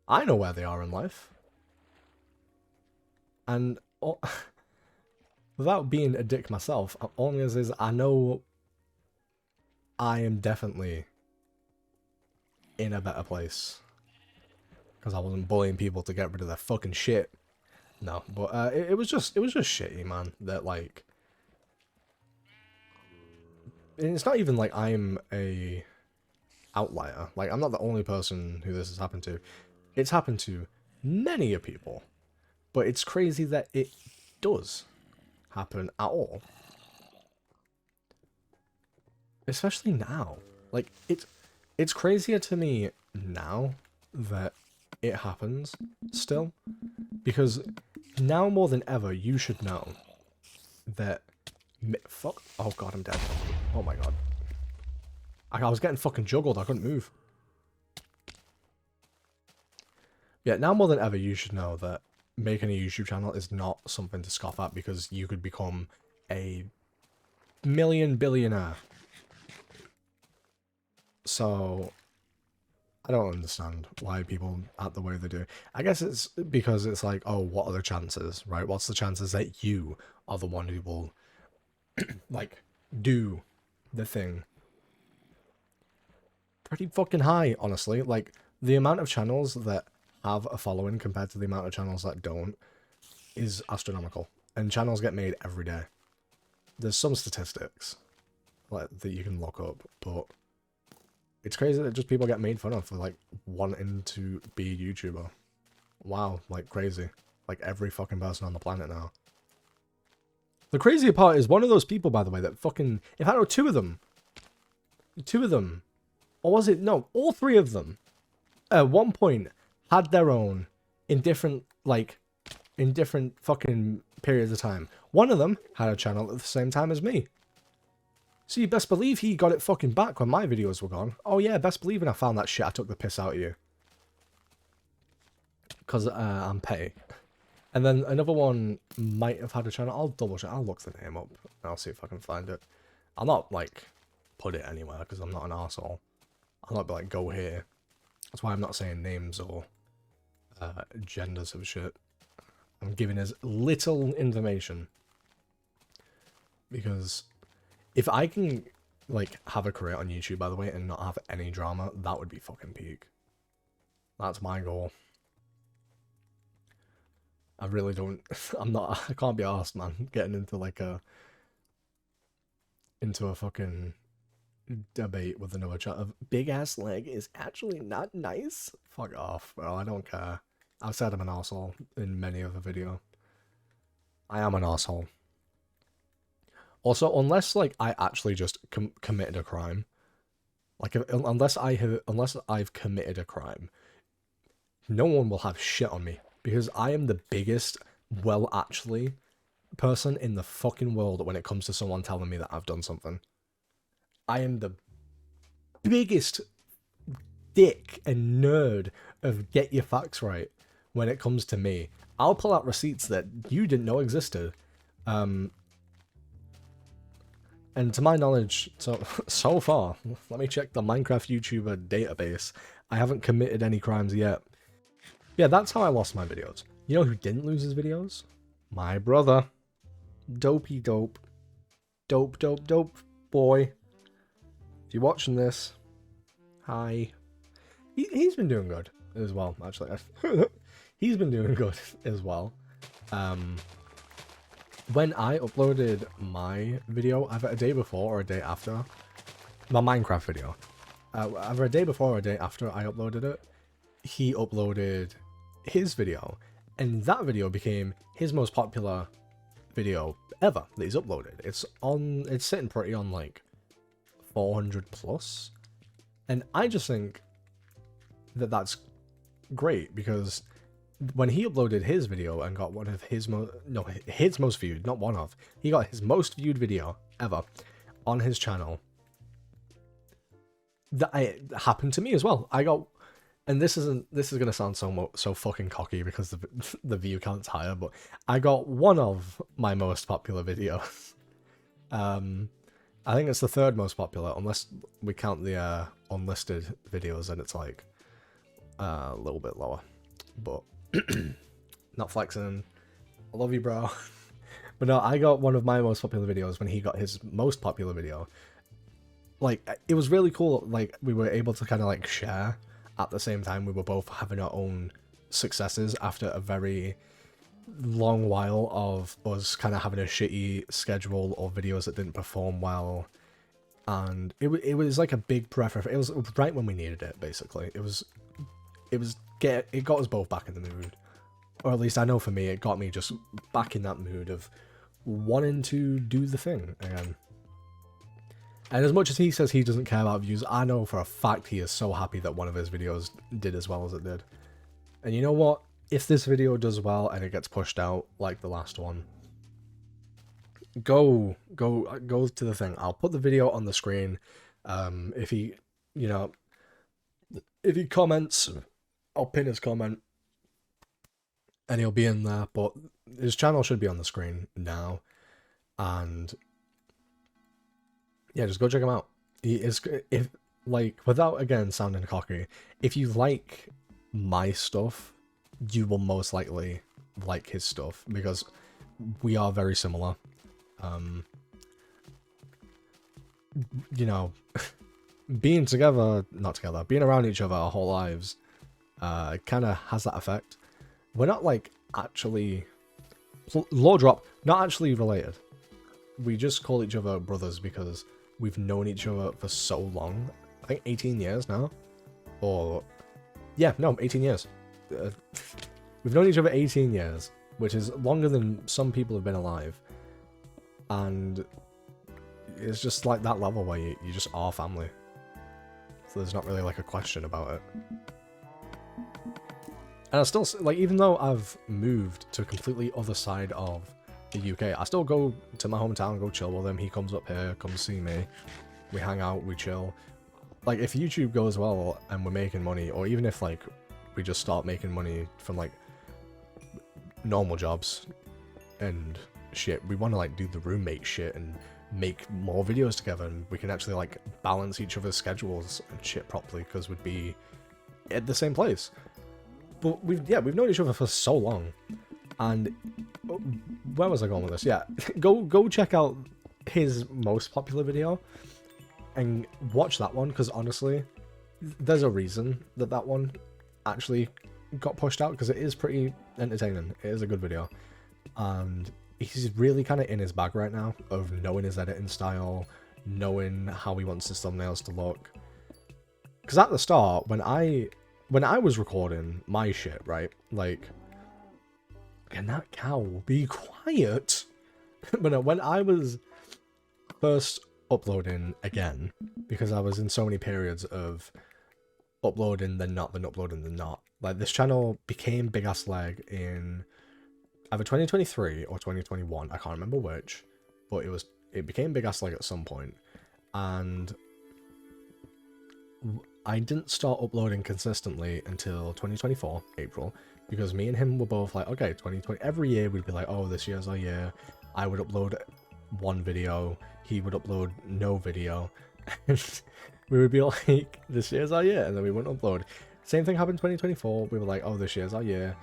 I know where they are in life, and without being a dick myself, only as is I know I am definitely in a better place because I wasn't bullying people to get rid of their fucking shit. No, but it was just shitty, man. That like, and it's not even like I'm a outlier. Like I'm not the only person who this has happened to. It's happened to many of people, but it's crazy that it does happen at all. Especially now. Like it's crazier to me now that it happens still, because now more than ever you should know that fuck. Oh god, I'm dead. Oh my god. I was getting fucking juggled. I couldn't move. Yeah, now more than ever you should know that making a YouTube channel is not something to scoff at, because you could become a million billionaire. So I don't understand why people act the way they do. I guess it's because it's like, oh, what are the chances, right? What's the chances that you are the one who will, like, do the thing? Pretty fucking high, honestly. Like, the amount of channels that have a following compared to the amount of channels that don't is astronomical. And channels get made every day. There's some statistics like that you can look up, but it's crazy that just people get made fun of for like wanting to be a YouTuber. Wow, like crazy. Like every fucking person on the planet now. The crazier part is one of those people, by the way, that fucking... In fact, no, two of them. Two of them. Or was it? No, all three of them. At one point, had their own in different, like, in different fucking periods of time. One of them had a channel at the same time as me. So you best believe he got it fucking back when my videos were gone. Oh yeah, best believe when I found that shit, I took the piss out of you. Because I'm petty. And then another one might have had a channel. I'll double check. I'll look the name up. And I'll see if I can find it. I'll not, like, put it anywhere because I'm not an arsehole. I'll not be like, go here. That's why I'm not saying names or genders of shit. I'm giving as little information. Because if I can, like, have a career on YouTube, by the way, and not have any drama, that would be fucking peak. That's my goal. I really don't, I can't be arsed, man, getting into like a fucking debate with another chat of big ass leg is actually not nice. Fuck off, bro, I don't care. I've said I'm an arsehole in many other video. I am an arsehole. Also, unless like I actually just committed a crime, like unless I've committed a crime, no one will have shit on me. Because I am the biggest, well, actually, person in the fucking world when it comes to someone telling me that I've done something. I am the biggest dick and nerd of get your facts right when it comes to me. I'll pull out receipts that you didn't know existed. And to my knowledge, so far, let me check the Minecraft YouTuber database. I haven't committed any crimes yet. Yeah, that's how I lost my videos. You know who didn't lose his videos? My brother. Dopey dope. Dope, dope, dope, boy. If you're watching this, hi. He's been doing good as well, actually. He's been doing good as well. When I uploaded my video, either a day before or a day after, my Minecraft video, either a day before or a day after I uploaded it, he uploaded his video, and that video became his most popular video ever that he's uploaded. It's sitting pretty on like 400 plus, and I just think that that's great because when he uploaded his video and got one of his most viewed, not one of, he got his most viewed video ever on his channel. That happened to me as well. I got. And this is gonna sound so fucking cocky because the view count's higher, but I got one of my most popular videos. I think it's the third most popular, unless we count the unlisted videos, and it's like a little bit lower. But not flexing. I love you, bro. But no, I got one of my most popular videos when he got his most popular video. Like, it was really cool. Like, we were able to kind of like share. At the same time, we were both having our own successes after a very long while of us kind of having a shitty schedule or videos that didn't perform well. And it was like a big preference. It was right when we needed it, basically. It got us both back in the mood. Or at least I know for me, it got me just back in that mood of wanting to do the thing again. And as much as he says he doesn't care about views, I know for a fact he is so happy that one of his videos did as well as it did. And you know what? If this video does well and it gets pushed out like the last one, go to the thing. I'll put the video on the screen. If he comments, I'll pin his comment and he'll be in there. But his channel should be on the screen now. And yeah, just go check him out. He is, if like, without again sounding cocky, if you like my stuff, you will most likely like his stuff because we are very similar. You know, being around each other our whole lives, kind of has that effect. We're not like actually, law drop, not actually related. We just call each other brothers because we've known each other for so long. I think 18 years now. Or, yeah, no, 18 years. We've known each other 18 years, which is longer than some people have been alive. And it's just like that level where you just are family. So there's not really like a question about it. And I still, like, even though I've moved to a completely other side of the UK, I still go to my hometown, go chill with him. He comes up here, comes see me. We hang out, we chill. Like, if YouTube goes well and we're making money, or even if, like, we just start making money from, like, normal jobs and shit, we want to, like, do the roommate shit and make more videos together, and we can actually, like, balance each other's schedules and shit properly, because we'd be at the same place. But we've known each other for so long, and where was I going with this? Yeah, go check out his most popular video and watch that one, because honestly, there's a reason that one actually got pushed out, because it is pretty entertaining. It is a good video, and he's really kind of in his bag right now of knowing his editing style, knowing how he wants his thumbnails to look. Because at the start, when I was recording my shit, right, like, can that cow be quiet? But when I was first uploading again, because I was in so many periods of uploading then not, then uploading then not, like, this channel became Big Ass Leg in either 2023 or 2021, I can't remember which, but it became Big Ass Leg at some point, and I didn't start uploading consistently until 2024, April, because me and him were both like, okay, 2020, every year we'd be like, oh, this year's our year. I would upload one video, he would upload no video, and we would be like, this year's our year, and then we wouldn't upload. Same thing happened in 2024, we were like, oh, this year's our year,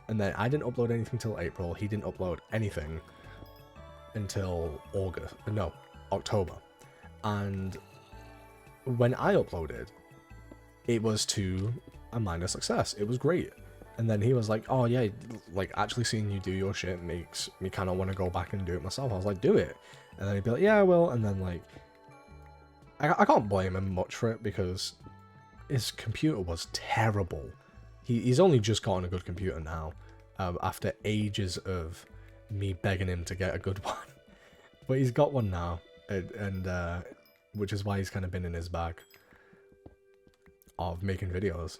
and then I didn't upload anything until April, he didn't upload anything until October, and when I uploaded, it was to a minor success. It was great. And then he was like, oh yeah, like, actually seeing you do your shit makes me kind of want to go back and do it myself. I was like, do it. And then he'd be like, yeah, I will. And then, like, I can't blame him much for it, because his computer was terrible. He's only just gotten a good computer now, after ages of me begging him to get a good one. But he's got one now, and which is why he's kind of been in his bag of making videos.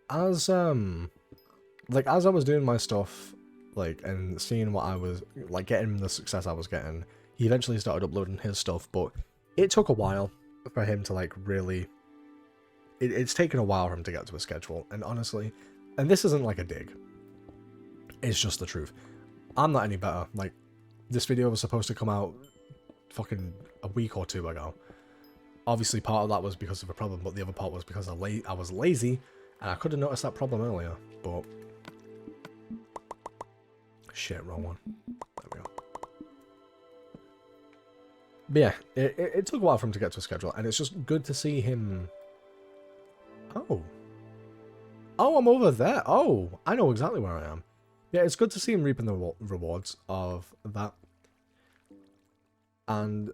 As I was doing my stuff, like, and seeing what I was, like, getting the success I was getting, he eventually started uploading his stuff, but it took a while for him to, like, really, it's taken a while for him to get to a schedule, and honestly, and this isn't like a dig, it's just the truth, I'm not any better. Like, this video was supposed to come out fucking a week or two ago. Obviously, part of that was because of a problem, but the other part was because I was lazy, and I could have noticed that problem earlier, but... Shit, wrong one. There we go. But yeah, it took a while for him to get to a schedule, and it's just good to see him... Oh, I'm over there. Oh, I know exactly where I am. Yeah, it's good to see him reaping the rewards of that. And...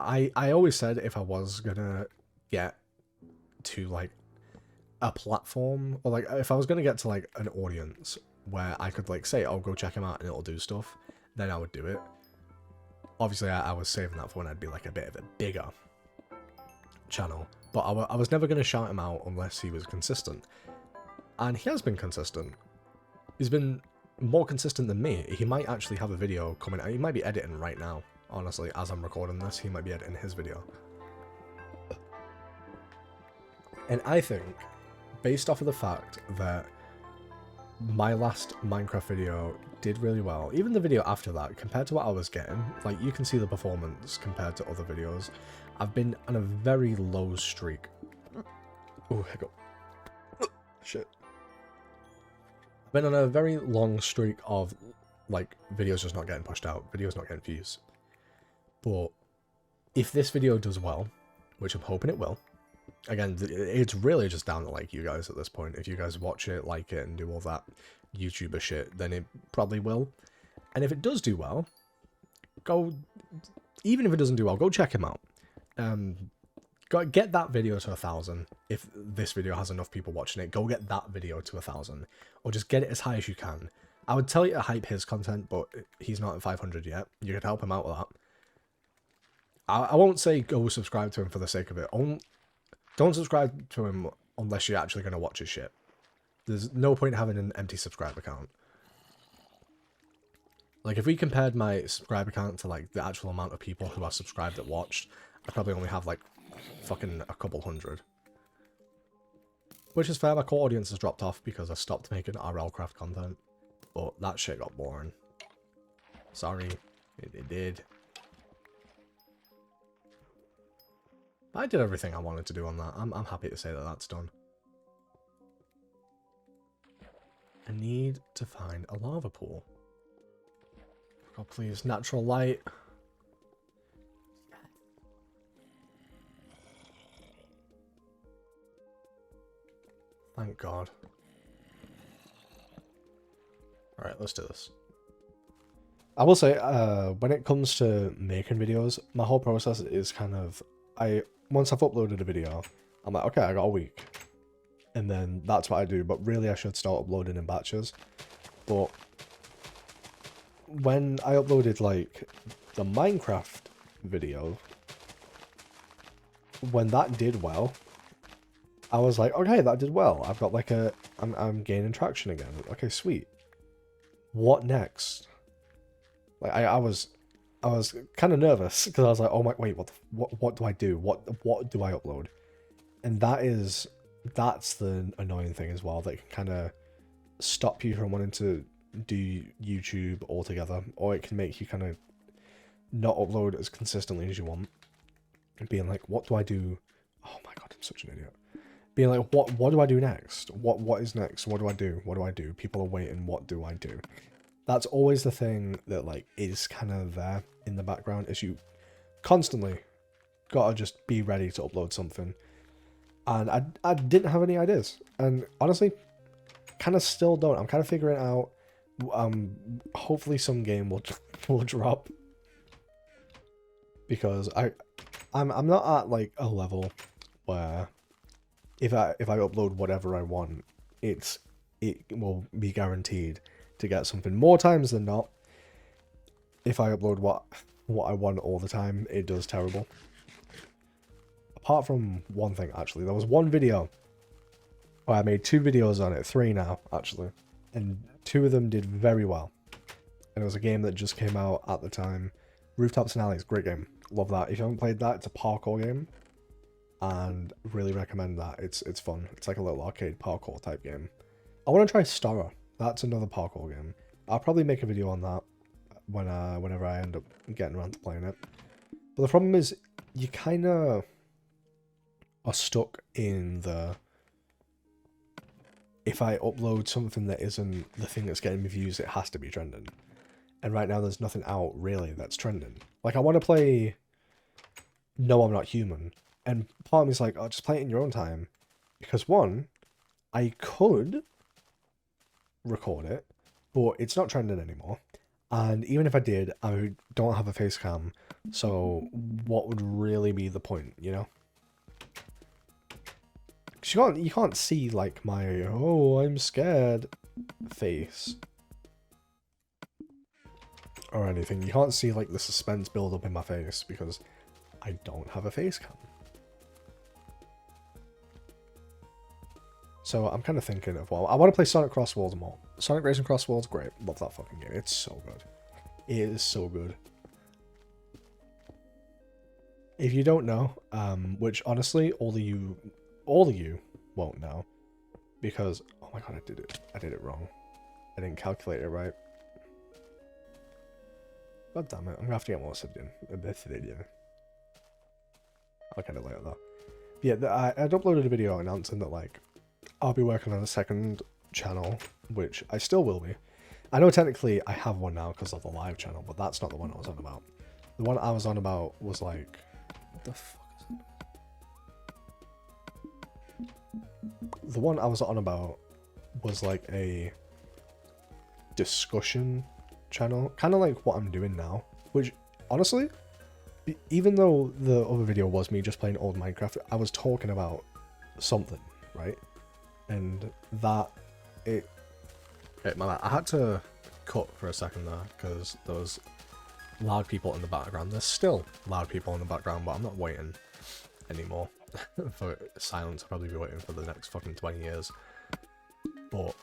I always said if I was gonna get to, like, a platform, or, like, if I was gonna get to, like, an audience where I could, like, say, oh, go check him out and it'll do stuff, then I would do it. Obviously, I was saving that for when I'd be, like, a bit of a bigger channel, but I was never gonna shout him out unless he was consistent. And he has been consistent. He's been more consistent than me. He might actually have a video coming out. He might be editing right now. Honestly, as I'm recording this, he might be editing his video. And I think, based off of the fact that my last Minecraft video did really well, even the video after that, compared to what I was getting, like, you can see the performance compared to other videos, I've been on a very low streak. Oh, hiccup. Shit. I've been on a very long streak of, like, videos just not getting pushed out, videos not getting views. But if this video does well, which I'm hoping it will, again, it's really just down to, like, you guys at this point. If you guys watch it, like it, and do all that YouTuber shit, then it probably will. And if it does do well, even if it doesn't do well, go check him out. get that video to 1,000. If this video has enough people watching it, go get that video to 1,000, or just get it as high as you can. I would tell you to hype his content, but he's not at 500 yet. You could help him out with that. I won't say go subscribe to him for the sake of it. Don't subscribe to him unless you're actually going to watch his shit. There's no point having an empty subscribe account. Like, if we compared my subscribe account to, like, the actual amount of people who are subscribed that watched, I probably only have, like, fucking a couple hundred. Which is fair, my core audience has dropped off because I stopped making RL craft content. But that shit got boring. Sorry, it did. I did everything I wanted to do on that. I'm happy to say that that's done. I need to find a lava pool. Oh, please, natural light. Thank God. Alright, let's do this. I will say, when it comes to making videos, my whole process is kind of... Once I've uploaded a video, I'm like, okay, I got a week. And then that's what I do, but really I should start uploading in batches. But when I uploaded, like, the Minecraft video, when that did well, I was like, okay, that did well. I've got, like, I'm gaining traction again. Okay, sweet. What next? Like, I was kind of nervous because I was like, oh my, wait, what do I do? What do I upload? And that's the annoying thing as well, that can kind of stop you from wanting to do YouTube altogether, or it can make you kind of not upload as consistently as you want. And being like, what do I do? Oh my God, I'm such an idiot. Being like, what do I do next? What is next? What do I do? What do I do? People are waiting, what do I do? That's always the thing that, like, is kind of there in the background, is you constantly gotta just be ready to upload something. And I didn't have any ideas. And honestly, kind of still don't. I'm kind of figuring out. Hopefully some game will drop. Because I'm not at, like, a level where if I upload whatever I want, it will be guaranteed to get something. More times than not, if I upload what I want all the time, it does terrible. Apart from one thing, actually. There was one video where I made 2 videos on it, 3 now, actually. And 2 of them did very well. And it was a game that just came out at the time. Rooftops and Alleys, great game. Love that. If you haven't played that, it's a parkour game. And really recommend that. It's fun. It's like a little arcade parkour type game. I want to try Starra. That's another parkour game. I'll probably make a video on that whenever I end up getting around to playing it. But the problem is, you kind of are stuck in the... If I upload something that isn't the thing that's getting me views, it has to be trending. And right now there's nothing out, really, that's trending. Like, I want to play No, I'm Not Human. And part of me is like, oh, just play it in your own time. Because, one, I could record it, but it's not trending anymore. And even if I did, I don't have a face cam. So what would really be the point, you know? Because you can't see, like, my, oh, I'm scared face. Or anything. You can't see, like, the suspense build up in my face because I don't have a face cam. So I'm kind of thinking of, well, I want to play Sonic Cross Worlds more. Sonic Racing Cross Worlds, great. Love that fucking game. It's so good. It is so good. If you don't know, which honestly, all of you won't know, because, oh my God, I did it wrong. I didn't calculate it right. God damn it, I'm gonna have to get more subbed in. I'll get it later though. Yeah, I'd uploaded a video announcing that, like, I'll be working on a second channel, which I still will be. I know technically I have one now because of the live channel, but that's not the one I was on about. The one I was on about was like, what the fuck is it? The one I was on about was like a discussion channel, kind of like what I'm doing now, which honestly, even though the other video was me just playing old Minecraft, I was talking about something, right? And that, my bad. I had to cut for a second there, because there was loud people in the background. There's still loud people in the background, but I'm not waiting anymore for silence. I'll probably be waiting for the next fucking 20 years. But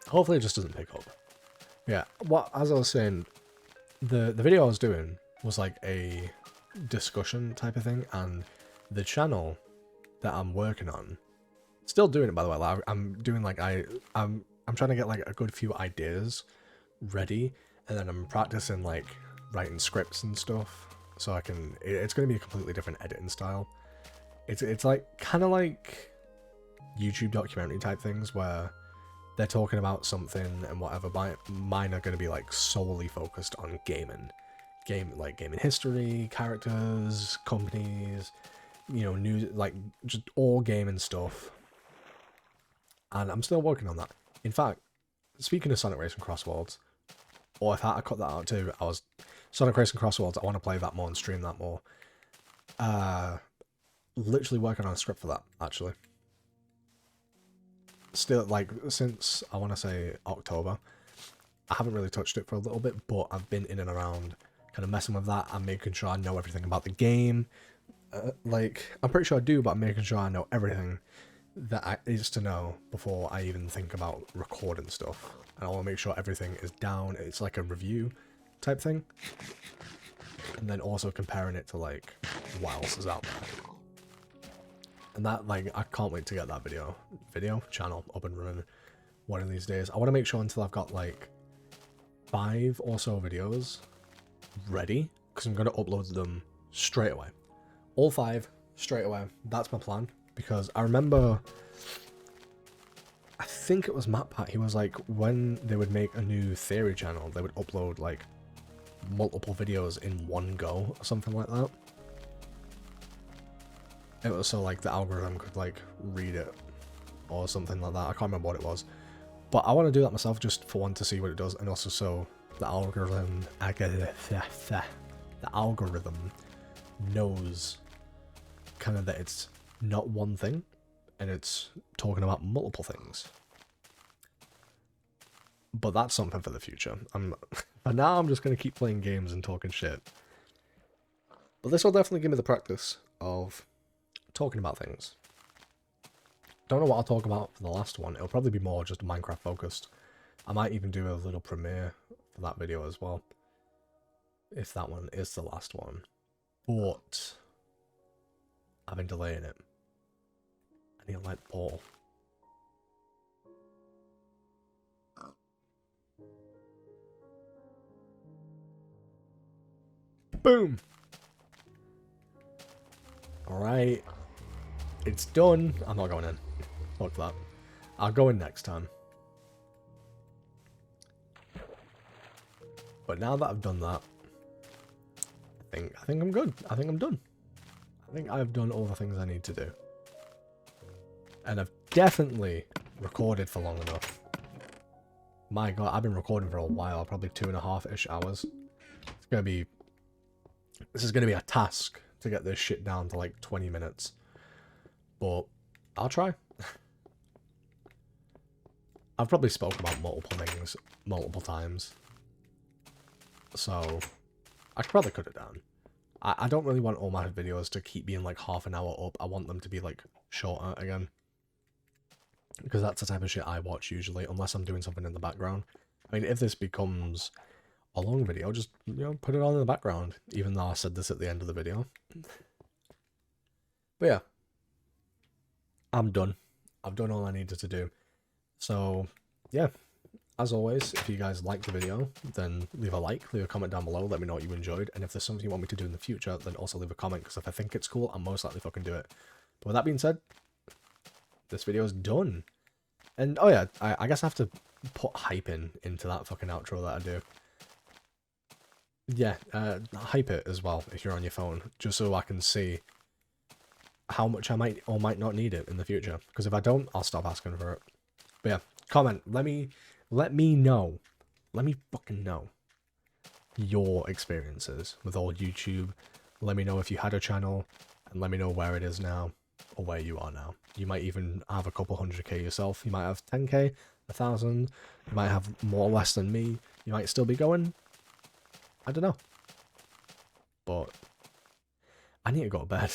hopefully it just doesn't pick up. Yeah, as I was saying, the video I was doing was like a discussion type of thing, and the channel that I'm working on, still doing it by the way, like, I'm doing like, I'm trying to get like a good few ideas ready, and then I'm practicing like writing scripts and stuff, so I can, it's going to be a completely different editing style. It's like, kind of like YouTube documentary type things where they're talking about something and whatever, mine are going to be like solely focused on gaming. Gaming history, characters, companies, you know, news, like just all gaming stuff. And I'm still working on that. In fact, speaking of Sonic Racing Crossworlds, or if I cut that out too, Sonic Racing Crossworlds, I want to play that more and stream that more. Literally working on a script for that, actually. Still, like, since, I want to say, October, I haven't really touched it for a little bit, but I've been in and around kind of messing with that and making sure I know everything about the game. Like, I'm pretty sure I do, but I'm making sure I know everything that is to know before I even think about recording stuff. And I want to make sure everything is down. It's like a review type thing. And then also comparing it to, like, what else is out there. And that, like, I can't wait to get that video channel up and running one of these days. I want to make sure until I've got, like, 5 or so videos ready, because I'm going to upload them straight away. All 5 straight away. That's my plan. Because I remember, I think it was MatPat, he was like, when they would make a new theory channel, they would upload, like, multiple videos in one go, or something like that. It was so, like, the algorithm could, like, read it, or something like that. I can't remember what it was. But I want to do that myself, just for one, to see what it does, and also so the algorithm, knows kind of that it's not one thing, and it's talking about multiple things. But that's something for the future. For now, I'm just going to keep playing games and talking shit. But this will definitely give me the practice of talking about things. Don't know what I'll talk about for the last one. It'll probably be more just Minecraft focused. I might even do a little premiere for that video as well, if that one is the last one. But I've been delaying it. I need to light the portal. Boom! Alright. It's done. I'm not going in. Fuck that. I'll go in next time. But now that I've done that, I think I'm good. I think I'm done. I think I've done all the things I need to do. And I've definitely recorded for long enough. My god, I've been recording for a while, probably 2.5-ish hours. This is gonna be a task to get this shit down to like 20 minutes. But I'll try. I've probably spoken about multiple things multiple times. So I could probably cut it down. I don't really want all my videos to keep being like half an hour up. I want them to be like shorter again. Because that's the type of shit I watch usually, unless I'm doing something in the background. I mean, if this becomes a long video, just, you know, put it on in the background, even though I said this at the end of the video. But yeah, I'm done. I've done all I needed to do. So, yeah, as always, if you guys liked the video, then leave a like, leave a comment down below, let me know what you enjoyed, and if there's something you want me to do in the future, then also leave a comment, because if I think it's cool, I'll most likely fucking do it. But with that being said, this video is done. And, oh yeah, I guess I have to put hype into that fucking outro that I do. Yeah, hype it as well, if you're on your phone, just so I can see how much I might or might not need it in the future. Because if I don't, I'll stop asking for it. But yeah, comment, let me know, let me fucking know your experiences with all YouTube, Let me know if you had a channel, and let me know where it is now, or where you are now. You might even have a couple 100k yourself. You might have 10k, 1,000. You might have more or less than me. You might still be going. I don't know. But I need to go to bed.